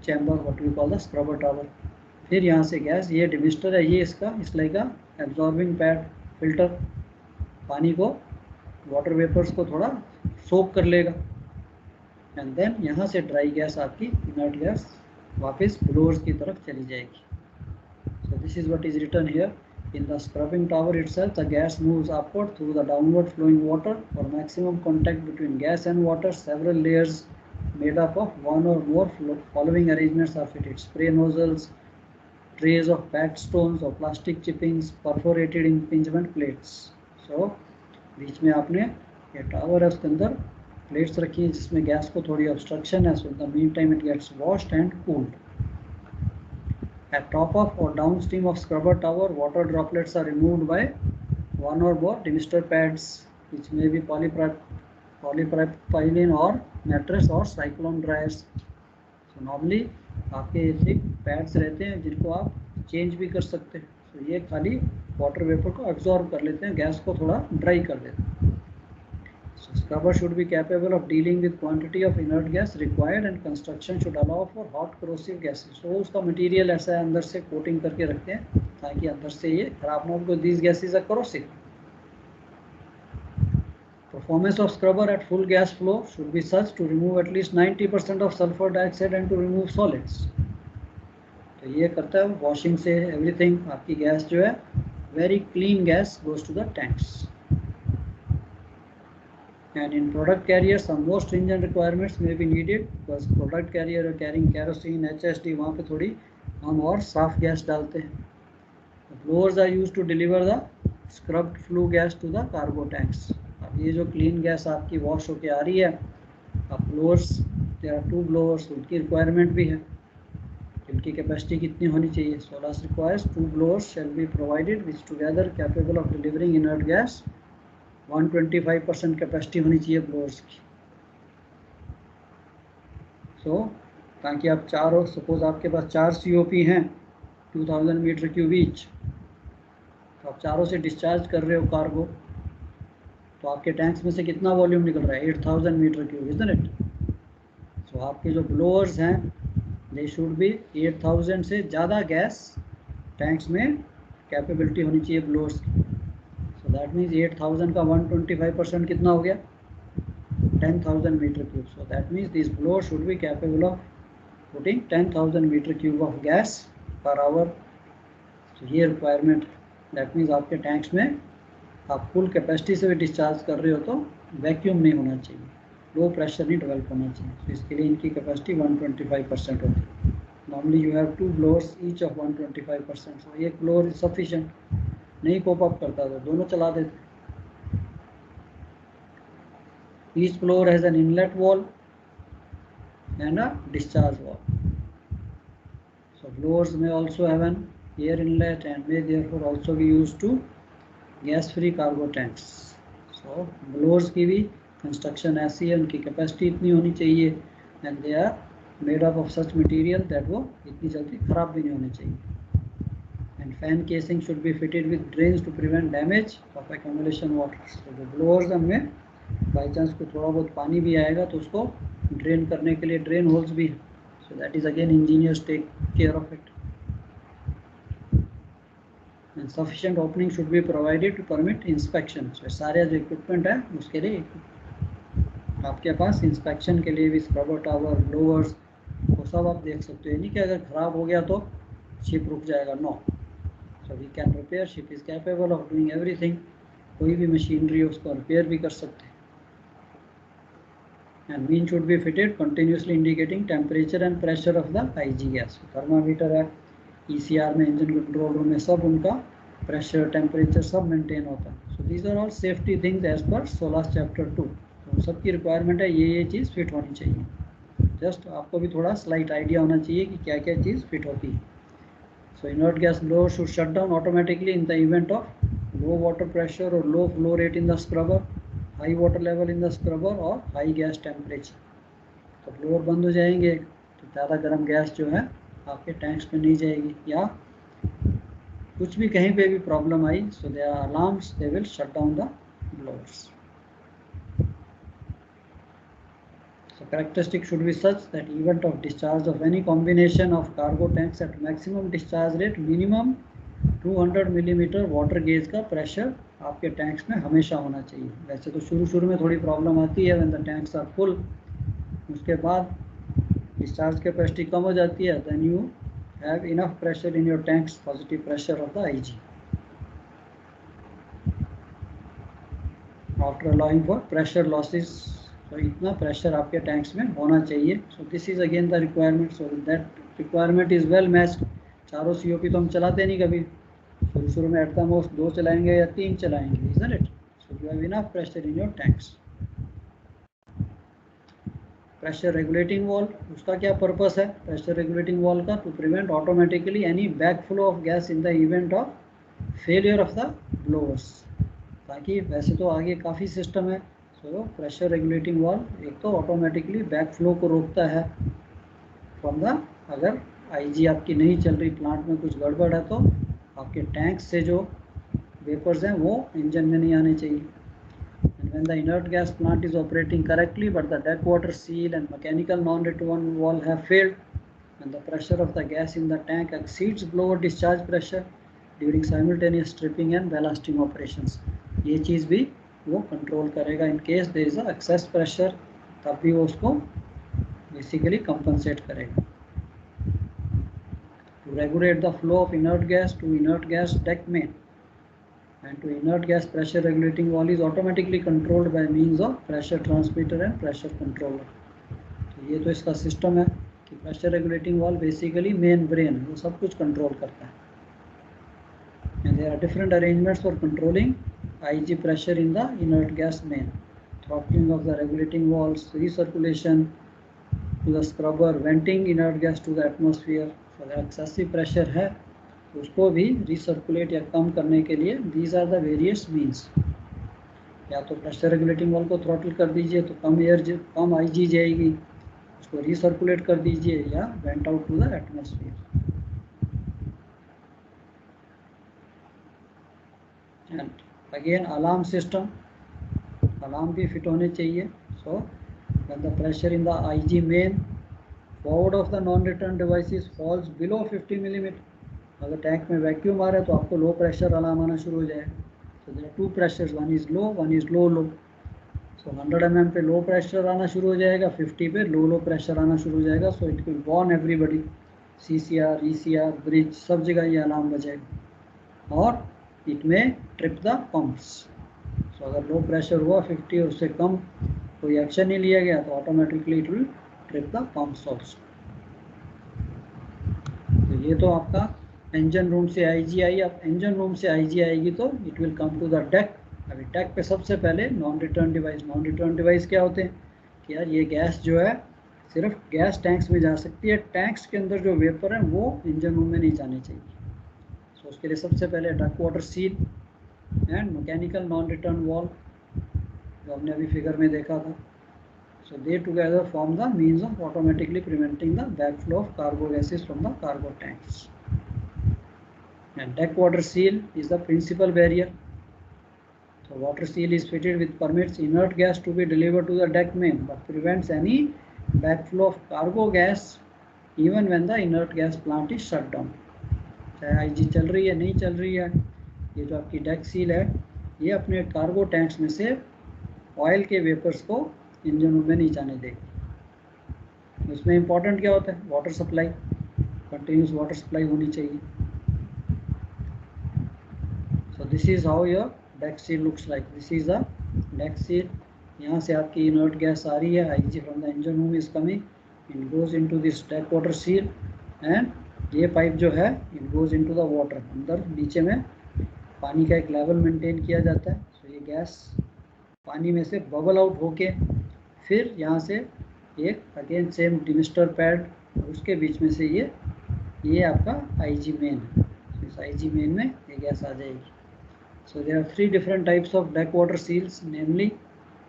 chamber what we call the scrubber tower. फिर यहाँ से गैस, ये डिमिस्टर है, ये इसका इस लाइक का एब्जॉर्बिंग पैड फिल्टर, पानी को वाटर वेपर्स को थोड़ा सोक कर लेगा एंड देन यहाँ से ड्राई गैस आपकी इनर्ट गैस वापस ब्लोअर्स की तरफ चली जाएगी। So this is what is written here in the scrubbing tower itself. The gas moves upward through the downward flowing water for maximum contact between gas and water. Several layers made up of one or more following arrangements are fitted: spray nozzles, trays of packed stones or plastic chippings, perforated impingement plates. So बीच में आपने ये tower है उसके अंदर plates रखी हैं जिसमें गैस को थोड़ी ऑब्स्ट्रक्शन है। So in the meantime it gets washed and cooled. At top of or downstream of scrubber tower, water droplets are removed by one or more डिमिस्टर pads विच में भी polypropylene और mattress और cyclone dryers. So normally आपके ऐसे pads रहते हैं जिनको आप चेंज भी कर सकते हैं। सो ये खाली वाटर वेपर को एब्जॉर्ब कर लेते हैं, गैस को थोड़ा ड्राई कर देते हैं। Scrubber should be capable of dealing with quantity of inert gas required and construction should allow for hot corrosive gases. So उसका मटेरियल ऐसा है अंदर से कोटिंग करके रखते हैं ताकि अंदर से ये खराब ना हो, because these gases are corrosive. Performance of scrubber at full gas flow should be such to remove at least 90% of sulfur dioxide and to remove solids. तो ये करता है वॉशिंग से एवरीथिंग, आपकी गैस जो है very clean gas goes to the tanks. And in product carriers, some more stringent requirements may be needed because product carrier are carrying kerosene, HSD, वहाँ पे थोड़ी हम और साफ गैस डालते हैं. The blowers are used to deliver the scrubbed flue gas to the cargo tanks. अब ये जो clean gas आपकी wash होके आ रही है, अब blowers, there are 2 blowers, उनकी requirement भी है. इनकी capacity कितनी होनी चाहिए? Solas requires 2 blowers shall be provided which together capable of delivering inert gas. 125% capacity होनी चाहिए ब्लोअर्स की. सो ताकि आप चारों, सपोज आपके पास 4 COP हैं 2000 मीटर क्यूब ईच, तो आप चारों से डिस्चार्ज कर रहे हो कार्गो, तो आपके टैंक्स में से कितना वॉल्यूम निकल रहा है? 8000 मीटर क्यूब, इजंट इट? सो आपके जो ब्लोअर्स हैं दे शुड बी 8000 से ज़्यादा गैस टैंक्स में कैपेबिलिटी होनी चाहिए ब्लोअर्स की. So that means 8000 का 125% कितना हो गया? 10,000 metre cube. So that means these blowers should be capable of putting 10,000 metre cube of gas per hour. So ये requirement. That means आपके टैंक्स में आप फुल कैपेसिटी से भी डिस्चार्ज कर रहे हो तो वैक्यूम नहीं होना चाहिए, लो प्रेशर नहीं डेवलप होना चाहिए. तो इसके लिए इनकी कैपेसिटी 125% होती है. Normally you have 2 blowers each of 125%. सो एक ब्लोअर इज सफिशिएंट. नहीं कोप अप करता तो दोनों चला देते. Each blower has an inlet valve and a discharge valve. So blowers may also have an air inlet and may therefore also be used to gas free cargo tanks. So blowers की भी construction ऐसी है, उनकी capacity इतनी होनी चाहिए and they are made up of such material that वो इतनी जल्दी खराब भी नहीं होने चाहिए. And fan casing should be fitted with drains to prevent damage of accumulation water. So the blowers में बाई चांस को थोड़ा बहुत पानी भी आएगा तो उसको ड्रेन करने के लिए ड्रेन होल्स भी. So that is again engineers take care of it. And sufficient opening should be provided to permit inspection. सारे जो इक्विपमेंट है उसके लिए आपके पास इंस्पेक्शन के लिए भी स्क्रबर टावर, ब्लोअर्स, वो सब आप देख सकते हो. नहीं कि अगर ख़राब हो गया तो शिप रुक जाएगा, no. So we can repair, ship is capable of doing everything. कोई भी मशीनरी उसको रिपेयर भी कर सकते हैं. And mean should be fitted continuously indicating temperature and pressure of the IG gas. Thermometer है ECR में, इंजन कंट्रोल रूम में, सब उनका प्रेशर, टेम्परेचर सब मेंटेन होता है. So these are all safety things as per SOLAS chapter 2. तो सबकी रिक्वायरमेंट है ये चीज़ फिट होनी चाहिए. जस्ट आपको भी थोड़ा स्लाइट आइडिया होना चाहिए कि क्या क्या चीज़ फिट होती है. So inert gas blower should shut down automatically in the event of low water pressure or low flow rate in the scrubber, high water level in the scrubber or high gas temperature. तो blower बंद हो जाएंगे तो ज़्यादा गर्म gas जो है आपके टैंक्स में नहीं जाएगी, या कुछ भी कहीं पे भी प्रॉब्लम आई, so they are alarms, they will shut down the blowers. So characteristic should be such that event of discharge of any combination of cargo tanks at maximum discharge rate minimum 200 millimetre water gauge का pressure आपके tanks में हमेशा होना चाहिए. वैसे तो शुरू में थोड़ी प्रॉब्लम आती है when the tanks are full, उसके बाद डिस्चार्ज कैपेसिटी कम हो जाती है, then you have enough pressure in your tanks, positive pressure of the IG after allowing for pressure losses. तो इतना प्रेशर आपके टैंक्स में होना चाहिए. So this is again the requirement. So that requirement is well matched. चारों COP तो हम चलाते नहीं कभी, शुरू में एट द मोस्ट 2 चलाएंगे या 3 चलाएंगे, isn't it? So you have enough pressure in your tanks. Pressure regulating valve, उसका क्या पर्पस है प्रेशर रेगुलेटिंग वॉल्व का? To prevent automatically any back flow of gas in the event of failure of the blowers. ताकि वैसे तो आगे काफ़ी system है. सो प्रेशर रेगुलेटिंग वॉल्व एक तो ऑटोमेटिकली बैक फ्लो को रोकता है फ्रॉम द, अगर IG आपकी नहीं चल रही, प्लांट में कुछ गड़बड़ है, तो आपके टैंक से जो वेपर्स हैं वो इंजन में नहीं आने चाहिए. when the inert gas plant is operating correctly but the deck water seal and mechanical non-return valve have failed, when the pressure of the gas in the tank exceeds blower discharge pressure during simultaneous stripping and ballasting operations, ये चीज़ भी वो control करेगा. In case there is excess pressure तब भी वो उसको basically compensate करेगा. To regulate the flow of inert gas to inert gas deck main and to inert gas pressure regulating valve is automatically controlled by means of pressure transmitter and pressure controller. तो ये तो इसका system है कि pressure regulating valve basically main brain है, वो सब कुछ कंट्रोल करता है. And there are different arrangements for controlling IG pressure in the inert gas main. Throttling of the regulating valves, recirculation to the scrubber, venting inert gas to the atmosphere. So अगर excessive pressure है तो उसको भी recirculate या कम करने के लिए these are the various means. या तो प्रेशर रेगुलेटिंग वाल्व को थ्रॉटल कर दीजिए तो कम IG जाएगी, उसको recirculate कर दीजिए या vent out to the atmosphere. And again alarm system, alarm भी फिट होने चाहिए. So when the pressure in the IG main forward of the non-return devices falls below 50 mm, अगर टैंक में वैक्यूम आ रहा है तो आपको लो प्रेशर अलार्म आना शुरू हो जाएगा. So there are two pressures, one is low, one is low. So 100 mm पे लो प्रेशर आना शुरू हो जाएगा, 50 पे लो प्रेशर आना शुरू हो जाएगा. So it will warn everybody, CCR, ECR, bridge सब जगह ये अलार्म बजेगा. और इट में ट्रिप द पंप्स. सो अगर लो प्रेशर हुआ 50 और उससे कम कोई एक्शन नहीं लिया गया तो automatically it will trip the pumps also. तो ये तो आपका इंजन रूम से IG आई. अब इंजन रूम से IG आएगी तो it will come to the deck. अभी डेक पे सबसे पहले नॉन रिटर्न डिवाइस क्या होते हैं कि यार ये गैस जो है सिर्फ गैस टैंक्स में जा सकती है, टैंक्स के अंदर जो वेपर है वो इंजन रूम में नहीं जाने चाहिए. तो उसके लिए सबसे पहले deck water seal and mechanical non return valve जो हमने अभी फिगर में देखा था. So they together form the means of automatically preventing the backflow of cargo gases from the cargo tanks. And deck water seal is the principal barrier. So water seal is fitted with permits inert gas to be delivered to the deck main but prevents any backflow of cargo gas even when the inert gas plant is shut down. चाहे IG चल रही है नहीं चल रही है, ये जो आपकी डेक सील है ये अपने कार्गो टैंक्स में से ऑयल के वेपर्स को इंजन रूम में नहीं जाने देगी. इसमें इंपॉर्टेंट क्या होता है, water supply, continuous water supply होनी चाहिए. So this is how your deck seal looks like. This is the deck seal. यहाँ से आपकी इनर्ट गैस आ रही है, IG from the engine room is coming, it goes into this deck water seal and ये pipe जो है it goes into the water. अंदर नीचे में पानी का एक लेवल मेंटेन किया जाता है. सो ये गैस पानी में से बबल आउट होके फिर यहाँ से एक अगेन सेम डिमिस्टर पैड और उसके बीच में से ये आपका IG मेन है. इस IG मेन में ये गैस आ जाएगी. So there are 3 different types of deck water seals, namely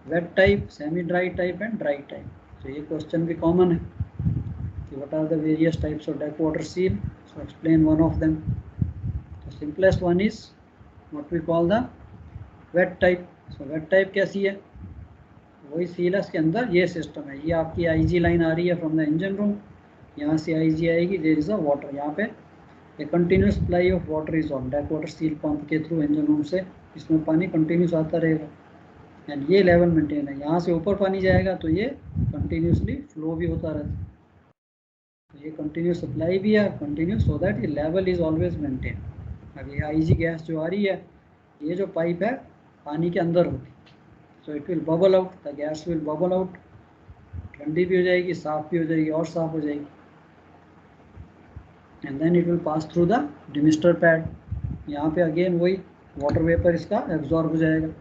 wet type, semi dry type and dry type. तो ये क्वेश्चन भी कॉमन है. What are the various types of deck water seal? So explain one of them. The simplest one is what we call the wet type. So wet type कैसी है, वही seal है, इसके अंदर ये सिस्टम है. ये आपकी IG लाइन आ रही है फ्रॉम द इंजन रूम, यहाँ से IG आएगी, देयर इज अ वाटर. यहाँ पे a continuous supply of water is on. Deck water seal pump के थ्रू इंजन रूम से इसमें पानी कंटिन्यूस आता रहेगा एंड ये लेवल मेंटेन है. यहाँ से ऊपर पानी जाएगा तो ये कंटिन्यूसली फ्लो भी होता रहता है. ये कंटिन्यूस सप्लाई भी है, कंटिन्यूस, सो दैट ये लेवल इज ऑलवेज मेंटेन. अब ये IG गैस जो आ रही है ये जो पाइप है पानी के अंदर होती है. सो it will bubble out, the gas will bubble out. ठंडी भी हो जाएगी, साफ भी हो जाएगी और साफ हो जाएगी. And then it will pass through the demister pad. यहाँ पे अगेन वही वाटर वेपर इसका एब्जॉर्ब हो जाएगा.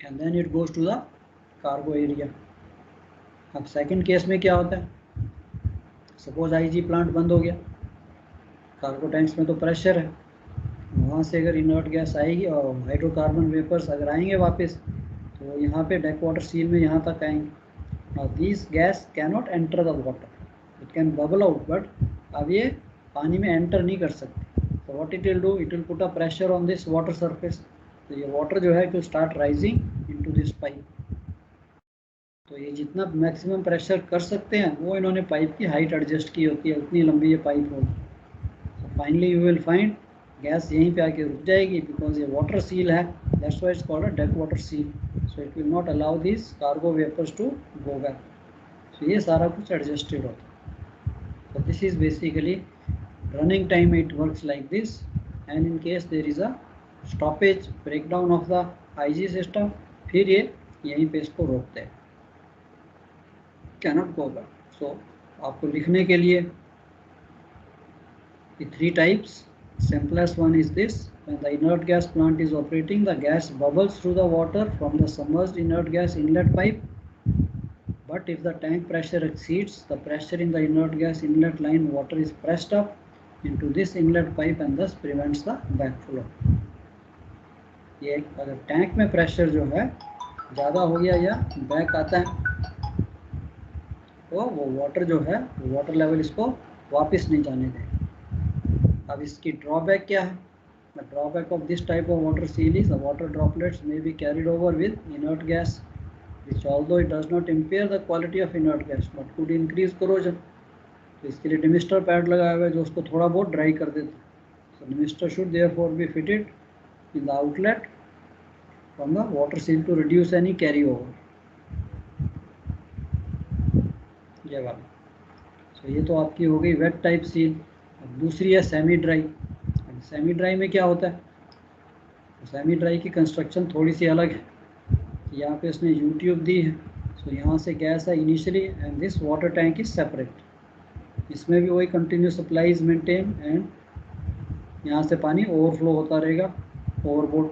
and then it goes to the cargo area. अब सेकंड केस में क्या होता है, सपोज IG प्लांट बंद हो गया, कार्गो टैंक्स में तो प्रेशर है, वहाँ से अगर इनर्ट गैस आएगी और हाइड्रोकार्बन वेपर्स अगर आएंगे वापस तो यहाँ पे डेक वाटर सील में यहाँ तक आएंगे. Now this gas cannot enter the water, it can bubble out, but अब ये पानी में एंटर नहीं कर सकती। तो what it will do, it will put a pressure on this water surface. तो ये वाटर जो है to start rising into this pipe. तो ये जितना मैक्सिमम प्रेशर कर सकते हैं वो इन्होंने पाइप की हाइट एडजस्ट की होती है, उतनी लंबी ये पाइप होगी। तो finally you will find gas यहीं पे आके रुक जाएगी, बिकॉज ये वाटर सील है, that's why it's called a deck water seal. So it will not allow this cargo vapours to go back. तो ये सारा कुछ एडजस्टेड होता है। तो this is basically running time, it works like this. And in case there is a stoppage, breakdown of the IG system, फिर ये यहीं पे इसको रोकते हैं, cannot go back. So आपको लिखने के लिए the three types. Simplest one is this: when the inert gas plant is operating, the gas bubbles through the water from the submerged inert gas inlet pipe. But if the tank pressure exceeds the pressure in the inert gas inlet line, water is pressed up into this inlet pipe and thus prevents the backflow. ये अगर tank में pressure जो है ज़्यादा हो गया या back आता है तो वो वाटर जो है वाटर लेवल इसको वापस नहीं जाने देगा। अब इसकी ड्रॉबैक क्या है? The drawback of this type of water seal is the water droplets may be carried over with inert gas, which although it does not impair the quality of inert gas but could increase corrosion. तो इसके लिए डिमिस्टर pad लगाया हुआ है जो उसको थोड़ा बहुत ड्राई कर देता है। So डिमिस्टर should therefore be fitted in the outlet from the water seal to reduce any carry over. ये वाला। तो ये तो आपकी हो गई वेट टाइप सील। अब दूसरी है सेमी ड्राई। सेमी ड्राई में क्या होता है? तो सेमी ड्राई की कंस्ट्रक्शन थोड़ी सी अलग है। यहाँ पे इसने यू ट्यूब दी है, सो यहाँ से गैस है initially and this water tank is separate. इसमें भी वही continuous supply is maintain and यहाँ से पानी ओवरफ्लो होता रहेगा ओवरबोर्ड।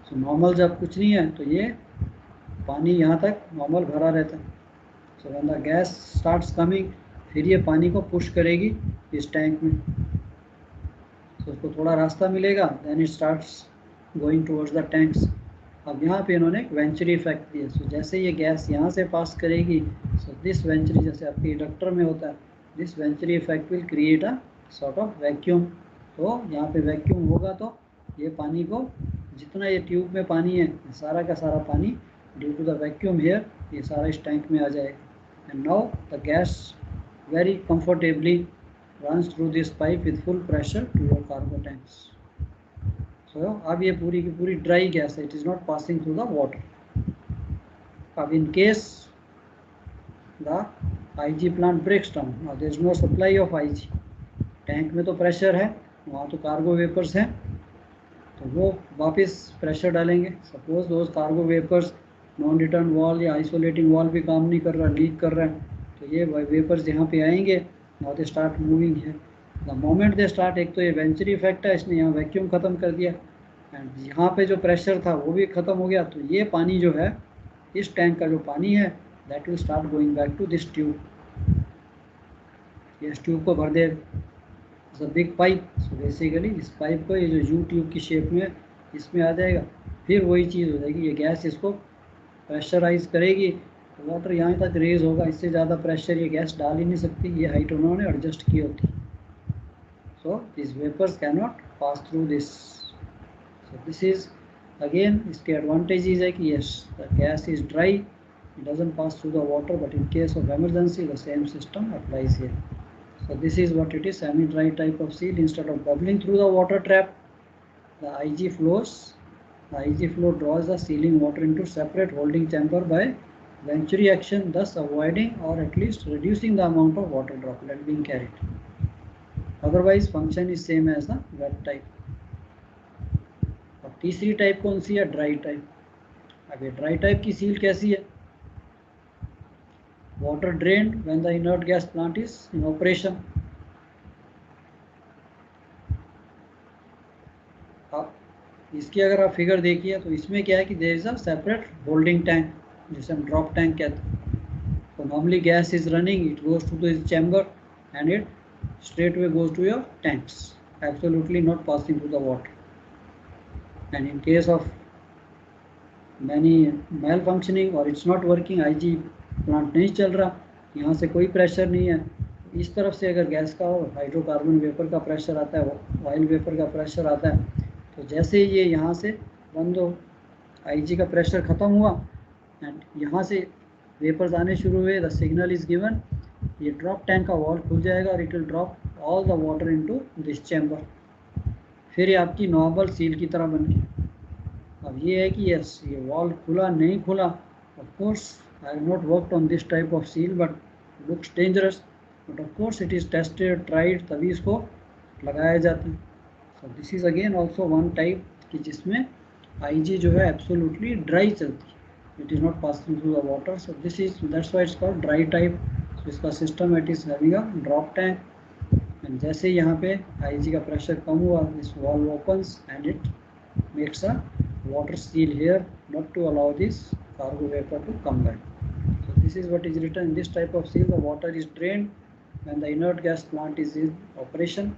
सो नॉर्मल जब कुछ नहीं है तो ये पानी यहाँ तक नॉर्मल भरा रहता है। So when the gas starts coming, फिर ये पानी को पुश करेगी इस टैंक में। तो उसको थोड़ा रास्ता मिलेगा, then it starts going towards the tanks. अब यहाँ पे इन्होंने एक वेंचुरी इफेक्ट दिया। सो जैसे ये गैस यहाँ से पास करेगी, सो दिस वेंचुरी, जैसे आपके इंडक्टर में होता है, this venturi effect will create a sort of vacuum. तो यहाँ पे वैक्यूम होगा तो ये पानी को, जितना ये ट्यूब में पानी है, सारा का सारा पानी due to the vacuum here, ये सारा इस टैंक में आ जाएगा। And now the gas very comfortably runs through this pipe with full pressure to your cargo tanks. So अब ये पूरी की पूरी ड्राई गैस है, it is not passing through the water. अब in case the IG plant breaks down, now there is no supply of IG. Tank में तो pressure है, वहाँ तो कार्गो वेपर्स हैं, तो वो वापस प्रेशर डालेंगे। Suppose those cargo vapours, non return valve या आइसोलेटिंग वॉल भी काम नहीं कर रहा, लीक कर रहा है, तो ये वेपर्स यहाँ पे आएंगे। नाउ दे स्टार्ट मूविंग है। द मोमेंट दे स्टार्ट, एक तो ये वेंचुरी इफेक्ट है, इसने यहाँ वैक्यूम ख़त्म कर दिया एंड यहाँ पे जो प्रेशर था वो भी ख़त्म हो गया। तो ये पानी जो है, इस टैंक का जो पानी है, that will start going back to this tube. ये इस ट्यूब को भर दे बिग पाइप। सो बेसिकली इस पाइप को, ये जो यू ट्यूब की शेप में, इसमें आ जाएगा। फिर वही चीज़ हो जाएगी, ये गैस इसको प्रेशराइज करेगी, तो वाटर यहाँ तक रेज होगा। इससे ज़्यादा प्रेशर ये गैस डाल ही नहीं सकती, ये हाइट उन्होंने एडजस्ट की होती। So this vapours can not pass through this. So this is again, इसके एडवांटेजेस है कि yes the gas is dry, it doesn't pass through the water, but in case of emergency the same system applies here. So this is what it is, semi-dry type of seal. Instead of bubbling through the water trap, the IG flows. The IG flow draws the sealing water into separate holding chamber by venturi action, thus avoiding or at least reducing the amount of water droplet being carried. Otherwise, function is same as the wet type. अब तीसरी type कौन सी है? Dry type. अब ये dry type की seal कैसी है? Water drained when the inert gas plant is in operation. अब इसकी अगर आप फिगर देखिए तो इसमें क्या है कि there is a separate holding tank, जिसे हम ड्रॉप टैंक कहते हैं। तो normally gas is running, it goes to this chamber and it straight away goes to your tanks, absolutely not passing through the water. And in case of many malfunctioning or it's not working, IG plant नहीं चल रहा, यहाँ से कोई pressure नहीं है, इस तरफ से अगर गैस का और हाइड्रोकार्बन वेपर का प्रेशर आता है, ऑयल वेपर का प्रेशर आता है, तो जैसे ही ये यहाँ से बंद हो, IG का प्रेशर ख़त्म हुआ एंड यहाँ से वेपर्स आने शुरू हुए, द सिग्नल इज़ गिवन, ये ड्रॉप टैंक का वॉल खुल जाएगा और it will drop all the water into this chamber. फिर ये आपकी नॉर्मल सील की तरह बन गई। अब ये है कि यस, ये वॉल खुला नहीं खुला, of course I have not worked on this type of seal but looks dangerous, but of course it is tested tried, तभी इसको लगाया जाता है। So this is again also one type कि जिसमें IG जो है एब्सोल्युटली ड्राई चलती है, it is not passing through the water, so this is that's why it's called dry type. So इसका system it is having a drop tank, and जैसे यहाँ पे IG का प्रेशर कम हुआ, this wall opens and it makes a water seal here not to allow this cargo vapor to come back. So this is what is written in this type of seal. The water is drained when the inert gas plant is in operation.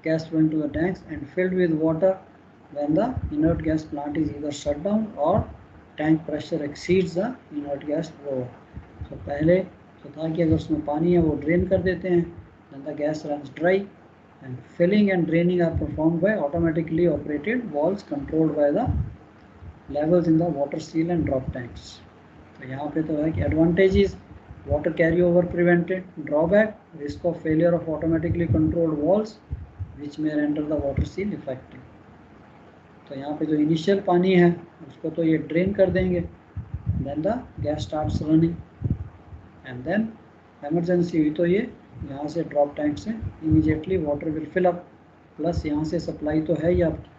Gas flowing to the tanks and filled with water when the inert gas plant is either shut down or tank pressure exceeds the inert gas flow. So पहले तो था कि अगर उसमें पानी है वो drain कर देते हैं, then the gas runs dry, and filling and draining are performed by automatically operated valves controlled by the levels in the water seal and drop tanks. तो यहाँ पे तो है कि advantage is water carryover prevented, drawback risk of failure of automatically controlled valves which may render the water seal effective. तो यहाँ पे जो इनिशियल पानी है उसको तो ये ड्रेन कर देंगे, then the gas starts running, and then emergency हुई तो ये यहाँ से ड्रॉप टैंक से immediately water will fill up, plus यहाँ से सप्लाई तो है ही आपकी।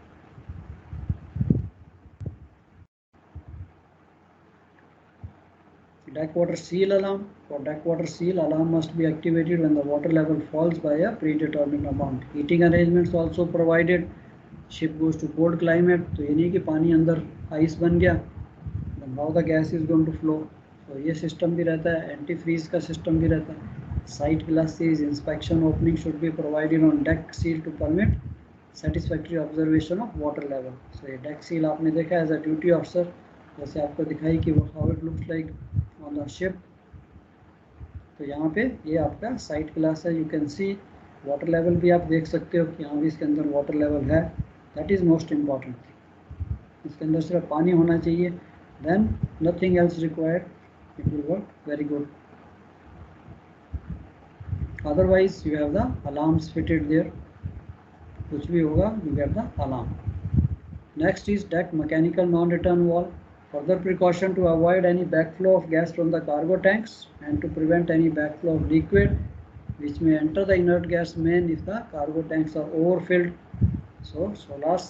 Deck water seal alarm. For deck water seal, alarm must be activated when the water level falls by a predetermined amount. Heating arrangements also provided. Ship goes to cold climate, तो ये नहीं कि पानी अंदर ice बन गया, then how the gas is going to flow. तो ये सिस्टम भी रहता है, एंटी फ्रीज का सिस्टम भी रहता है। Sight glasses, inspection opening should be provided on deck seal to permit satisfactory observation of water level. So ये deck seal आपने देखा as a duty officer, जैसे आपको दिखाई कि how it looks like on the ship. तो यहाँ पे ये आपका साइट ग्लास है, you can see water level भी आप देख सकते हो कि यहाँ भी इसके अंदर वाटर लेवल है, that is most important thing. इसके अंदर सिर्फ पानी होना चाहिए, then nothing else required, it will work very good. Otherwise you have the alarms fitted there, कुछ भी होगा you have the alarm. Next is deck mechanical non return valve. Further precaution to avoid any backflow of gas from the cargo tanks and to prevent any backflow of liquid which may enter the inert gas main if the cargo tanks are overfilled. So SOLAS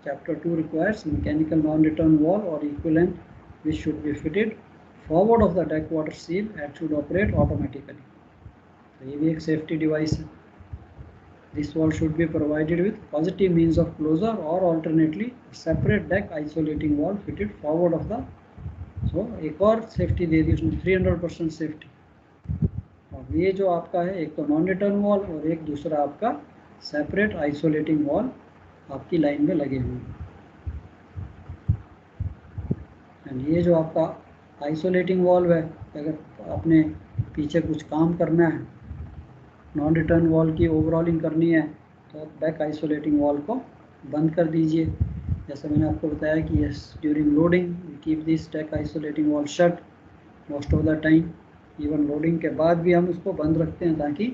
chapter 2 requires mechanical non-return wall or equivalent which should be fitted forward of the deck water seal and should operate automatically. तो ये भी एक safety device है. This wall should be provided with positive means of closure or alternately separate deck isolating wall fitted forward of the. So एक और safety दे दी उसने 300% safety. और ये जो आपका है एक तो नॉन रिटर्न वॉल और एक दूसरा आपका सेपरेट आइसोलेटिंग वॉल आपकी लाइन में लगे हुए हैं। एंड ये जो आपका आइसोलेटिंग वॉल है, अगर आपने पीछे कुछ काम करना है, नॉन रिटर्न वॉल की ओवरऑलिंग करनी है, तो बैक आइसोलेटिंग वॉल को बंद कर दीजिए। जैसे मैंने आपको बताया कि yes during loading we keep this deck isolating valve shut most of the time, even loading के बाद भी हम उसको बंद रखते हैं ताकि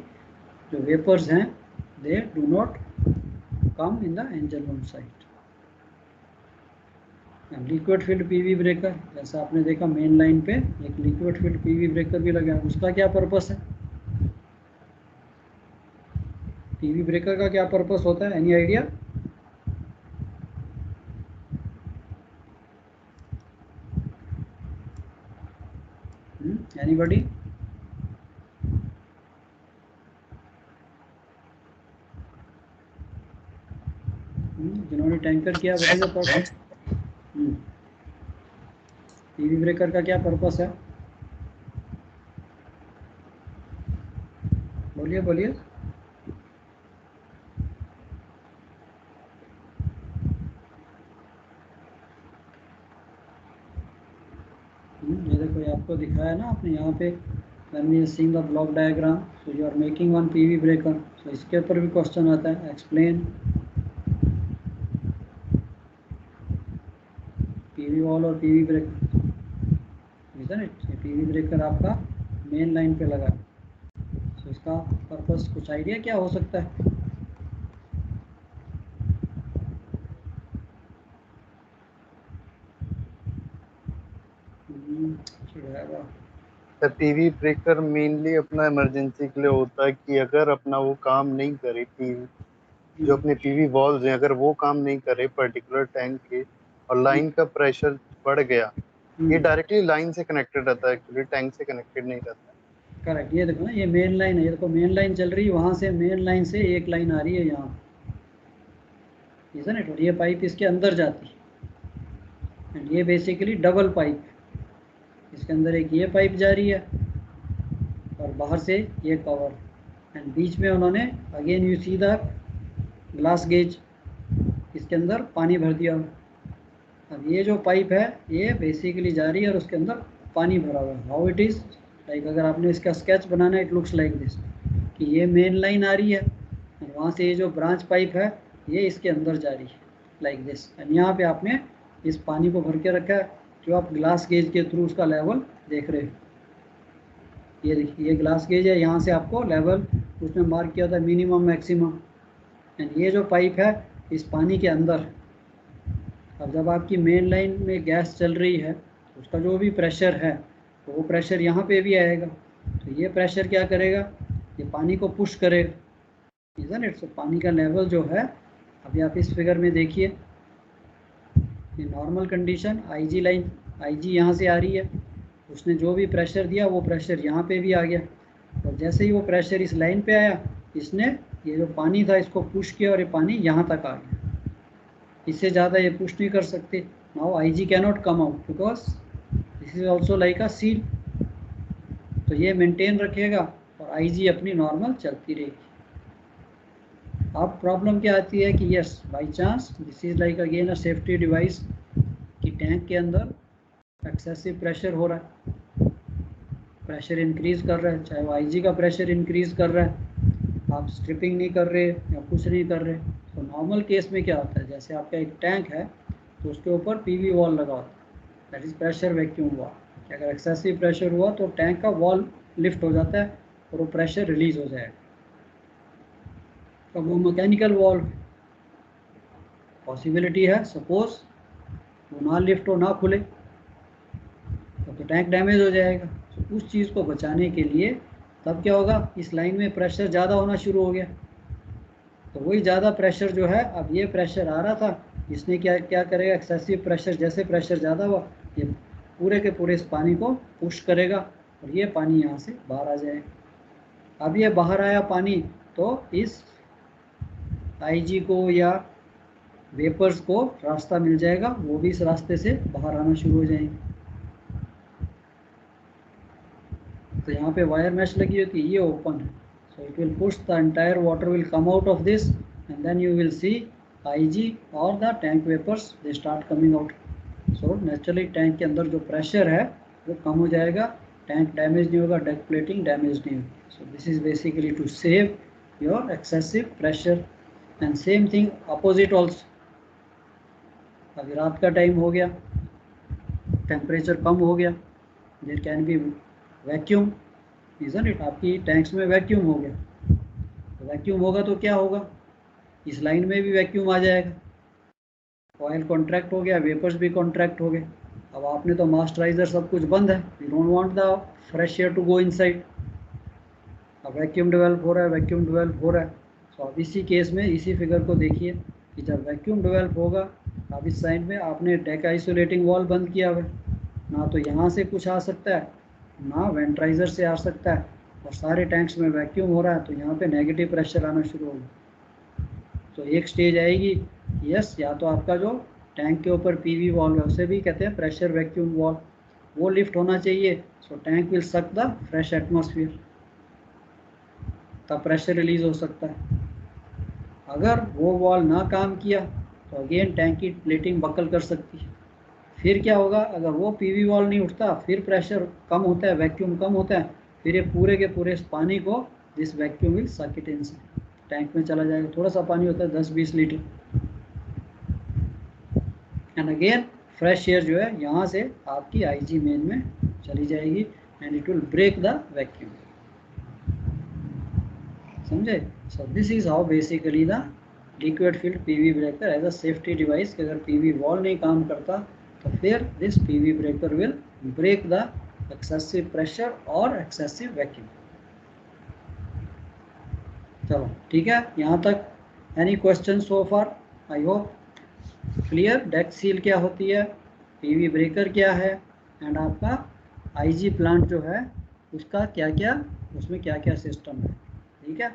जो वेपर्स हैं they do not come in the engine room side. Liquid filled PV breaker, जैसा आपने देखा मेन लाइन पे एक लिक्विड फील्ड पीवी ब्रेकर भी लगा है, उसका क्या पर्पस है? पीवी ब्रेकर का क्या पर्पस होता है, एनी आइडिया? एनीबॉडी? जिन्होंने टैंकर किया बताइए पर्पस। पीवी ब्रेकर का क्या पर्पस है? बोलिए बोलिए। ये देखो आपको दिखाया ना आपने यहाँ पे when we are seeing the block diagram, so you are making one PV breaker, so इसके ऊपर भी क्वेश्चन आता है, explain PV wall और PV breaker, isn't it? ये PV breaker आपका मेन लाइन पे लगा, so इसका पर्पस कुछ आइडिया क्या हो सकता है? पीवी ब्रेकर मेनली अपना इमरजेंसी के लिए होता है कि अगर अपना वो काम नहीं करे, पीवी जो अपने पीवी वॉल्स हैं अगर वो काम नहीं करे पर्टिकुलर टैंक के और लाइन का प्रेशर बढ़ गया, ये डायरेक्टली लाइन से कनेक्टेड रहता है, एक्चुअली टैंक से कनेक्टेड नहीं रहता है। करेक्ट, ये देखो ना, ये मेन लाइन है, ये देखो मेन लाइन चल रही है, वहाँ से मेन लाइन से एक लाइन आ रही है यहाँ, इसमें ये पाइप इसके अंदर जाती है, एंड ये बेसिकली डबल पाइप, इसके अंदर एक ये पाइप जा रही है और बाहर से ये कवर, एंड बीच में उन्होंने again you see the glass gauge, इसके अंदर पानी भर दिया। अब ये जो पाइप है ये बेसिकली जा रही है और उसके अंदर पानी भरा हुआ है। हाउ इट इज़ लाइक, अगर आपने इसका स्केच बनाना है, इट लुक्स लाइक दिस, कि ये मेन लाइन आ रही है और वहाँ से ये जो ब्रांच पाइप है ये इसके अंदर जा रही है लाइक दिस, एंड यहाँ पे आपने इस पानी को भर के रखा है, जो आप ग्लास गेज के थ्रू उसका लेवल देख रहे हो। ये देखिए, ये ग्लास गेज है, यहाँ से आपको लेवल उसने मार्क किया था मिनिमम मैक्सिमम, एंड ये जो पाइप है इस पानी के अंदर। अब जब आपकी मेन लाइन में गैस चल रही है तो उसका जो भी प्रेशर है तो वो प्रेशर यहाँ पे भी आएगा, तो ये प्रेशर क्या करेगा, ये पानी को पुश करेगा, इज़न्ट इट? सो पानी का लेवल जो है, अभी आप इस फिगर में देखिए, ये normal condition IG line, IG यहाँ से आ रही है, उसने जो भी प्रेशर दिया वो प्रेशर यहाँ पे भी आ गया, और जैसे ही वो प्रेशर इस लाइन पे आया, इसने ये जो पानी था इसको पुश किया और ये पानी यहाँ तक आ गया, इससे ज़्यादा ये पुश नहीं कर सकते। Now IG can not come out because this is also like a seal, तो ये मेंटेन रखेगा और आईजी अपनी नॉर्मल चलती रहेगी। अब प्रॉब्लम क्या आती है कि yes by chance this is like again a safety device, कि टैंक के अंदर एक्सेसिव प्रेशर हो रहा है, प्रेशर इंक्रीज़ कर रहा है, चाहे वो आईजी का प्रेशर इंक्रीज़ कर रहा है, आप स्ट्रिपिंग नहीं कर रहे या कुछ नहीं कर रहे। तो नॉर्मल केस में क्या होता है, जैसे आपका एक टैंक है तो उसके ऊपर पीवी वॉल लगा होता है, that is pressure vacuum wall, कि अगर एक्सेसिव प्रेशर हुआ तो टैंक का वॉल लिफ्ट हो जाता है और वो प्रेशर रिलीज़ हो जाएगा। तो वो मैकेनिकल वॉल पॉसिबिलिटी है, सपोज वो ना लिफ्ट हो ना खुले तो टैंक डैमेज हो जाएगा। तो उस चीज़ को बचाने के लिए तब क्या होगा, इस लाइन में प्रेशर ज़्यादा होना शुरू हो गया, तो वही ज़्यादा प्रेशर जो है, अब ये प्रेशर आ रहा था, इसने क्या करेगा, एक्सेसिव प्रेशर, जैसे प्रेशर ज़्यादा हुआ ये पूरे के पूरे इस पानी को पुश करेगा और ये पानी यहाँ से बाहर आ जाएगा। अब ये बाहर आया पानी तो इस आईजी को या वेपर्स को रास्ता मिल जाएगा, वो भी इस रास्ते से बाहर आना शुरू हो जाएंगे। तो यहाँ पे वायर मैश लगी होती है, ये ओपन है, so it will push the entire water will come out of this and then you will see IG or the tank vapors they start coming out. So naturally tank के अंदर जो pressure है वो कम हो जाएगा, tank damage नहीं होगा, deck plating damage नहीं होगी। So this is basically to save your excessive pressure and same thing opposite also. अभी रात का टाइम हो गया, टेम्परेचर कम हो गया, there can be vacuum, isn't it? आपकी टैंक्स में वैक्यूम हो गया, तो वैक्यूम होगा तो क्या होगा, इस लाइन में भी वैक्यूम आ जाएगा, ऑयल कॉन्ट्रैक्ट हो गया, वेपर्स भी कॉन्ट्रैक्ट हो गए। अब आपने तो मॉइस्चराइजर सब कुछ बंद है, we don't want the fresh air to go inside, अब वैक्यूम डेवलप हो रहा है, वैक्यूम डेवलप हो रहा है। तो अब इसी केस में इसी फिगर को देखिए कि जब वैक्यूम डेवलप होगा, अब इस साइड में आपने डेक आइसोलेटिंग वॉल बंद किया हुआ है, ना तो यहाँ से कुछ आ सकता है ना वेंट्राइजर से आ सकता है, और सारे टैंक्स में वैक्यूम हो रहा है, तो यहाँ पे नेगेटिव प्रेशर आना शुरू होगा। तो एक स्टेज आएगी, यस, या तो आपका जो टैंक के ऊपर पीवी वॉल है उसे भी कहते हैं प्रेशर वैक्यूम वॉल, वो लिफ्ट होना चाहिए, सो tank will suck the fresh atmosphere, तब प्रेशर रिलीज हो सकता है। अगर वो वॉल ना काम किया तो अगेन टैंक की प्लेटिंग बकल कर सकती है। फिर क्या होगा, अगर वो पीवी वॉल नहीं उठता, फिर प्रेशर कम होता है, वैक्यूम कम होता है, फिर ये पूरे के पूरे पानी को दिस वैक्यूम विल सक इट इनसाइड, टैंक में चला जाएगा। थोड़ा सा पानी होता है 10-20 litre. And again fresh air जो है यहाँ से आपकी आईजी मेन में चली जाएगी and it will break the vacuum. समझे? So this is how basically the liquid filled PV breaker as a safety device कि अगर पीवी वॉल नहीं काम करता तो फिर this PV breaker will break the excessive pressure और एक्सेसिव वैक्यूम। चलो ठीक है, यहाँ तक any question so far? I hope clear. Deck seal क्या होती है, पीवी ब्रेकर क्या है, एंड आपका आईजी प्लांट जो है उसका क्या क्या, उसमें क्या क्या सिस्टम है। ठीक है,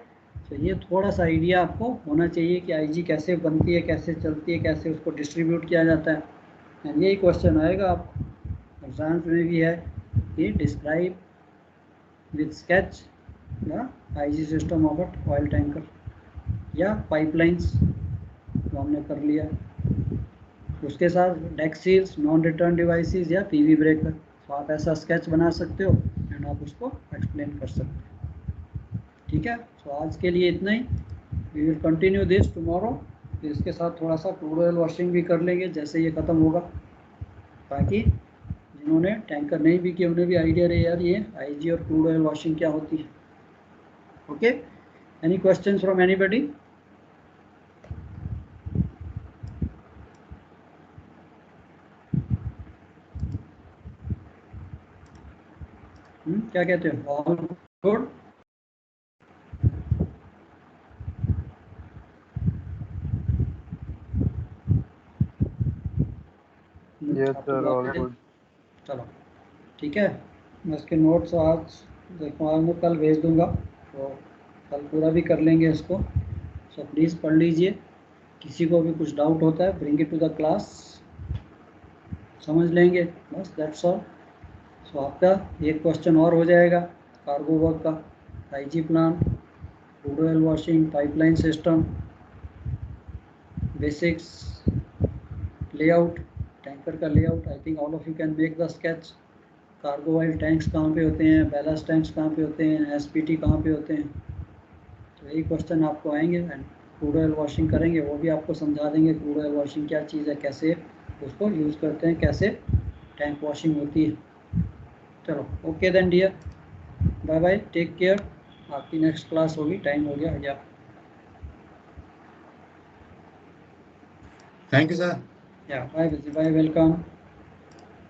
तो ये थोड़ा सा आइडिया आपको होना चाहिए कि आईजी कैसे बनती है, कैसे चलती है, कैसे उसको डिस्ट्रीब्यूट किया जाता है। एंड यही क्वेश्चन आएगा आपको एग्जाम्स में भी है कि describe with sketch the IG system of a oil tanker या पाइपलाइंस, तो हमने कर लिया। उसके साथ deck seals, non return devices या पीवी ब्रेकर, तो आप ऐसा स्केच बना सकते हो एंड आप उसको एक्सप्लेन कर सकते हो। ठीक है, तो आज के लिए इतना ही। We will continue this tomorrow. इसके साथ थोड़ा सा क्रूड ऑयल वॉशिंग भी कर लेंगे जैसे ये ख़त्म होगा, ताकि जिन्होंने टैंकर नहीं भी किया उन्हें भी आइडिया रहे यार ये आईजी और क्रूड ऑयल वॉशिंग क्या होती है। Okay, any question from anybody? क्या कहते हो? All good? Yes sir, all good. चलो ठीक है, मैं इसके नोट्स आज देखो आज मैं कल भेज दूंगा, तो कल पूरा भी कर लेंगे इसको। सो प्लीज़ पढ़ लीजिए, किसी को भी कुछ डाउट होता है bring it to the class, समझ लेंगे, बस दैट्स ऑल। सो आपका एक क्वेश्चन और हो जाएगा कार्गो वर्क का, IG plan, crude oil washing, pipeline system, basics, layout, tanker का लेआउट। I think all of you can make the sketch. Cargo oil tanks कहाँ पे होते हैं, बैलास्ट टैंक्स कहाँ पे होते हैं, एसपीटी कहाँ पे होते हैं, तो यही क्वेश्चन आपको आएंगे। एंड क्रूड ऑयल वॉशिंग करेंगे, वो भी आपको समझा देंगे क्रूड ऑयल वॉशिंग क्या चीज़ है, कैसे उसको यूज़ करते हैं, कैसे टैंक वॉशिंग होती है। चलो okay then dear, bye bye, take care. आपकी नेक्स्ट क्लास होगी, टाइम हो गया या thank you sir. Bye bye, welcome.